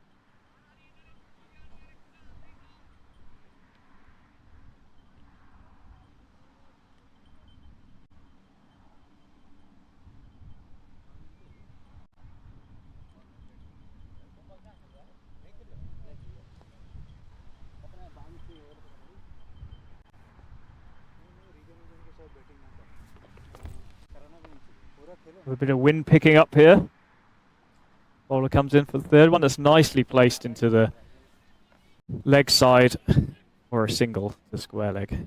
A bit of wind picking up here. Bowler comes in for the 3rd one. That's nicely placed into the leg side or a single, the square leg.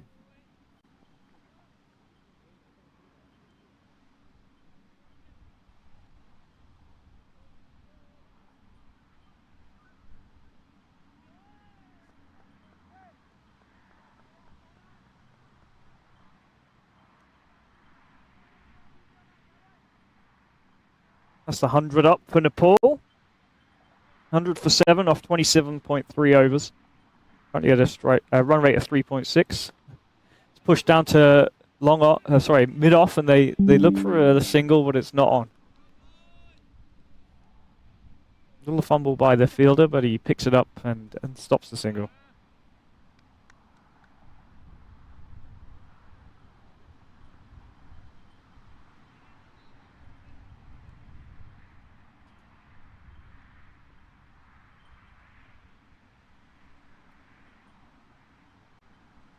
That's the 100 up for Nepal. 100 for 7 off 27.3 overs. Currently at a run rate of 3.6. It's pushed down to mid off, and they look for the single, but it's not on. A little fumble by the fielder, but he picks it up and stops the single.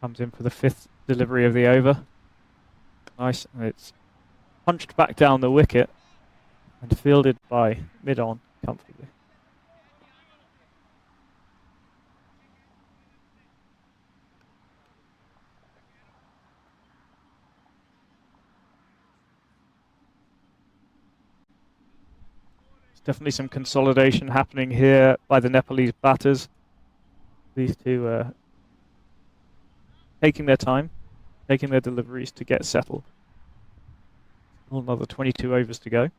Comes in for the 5th delivery of the over. Nice, and it's punched back down the wicket and fielded by mid-on comfortably. Definitely some consolidation happening here by the Nepalese batters. These two taking their time, taking their deliveries to get settled. Another 22 overs to go.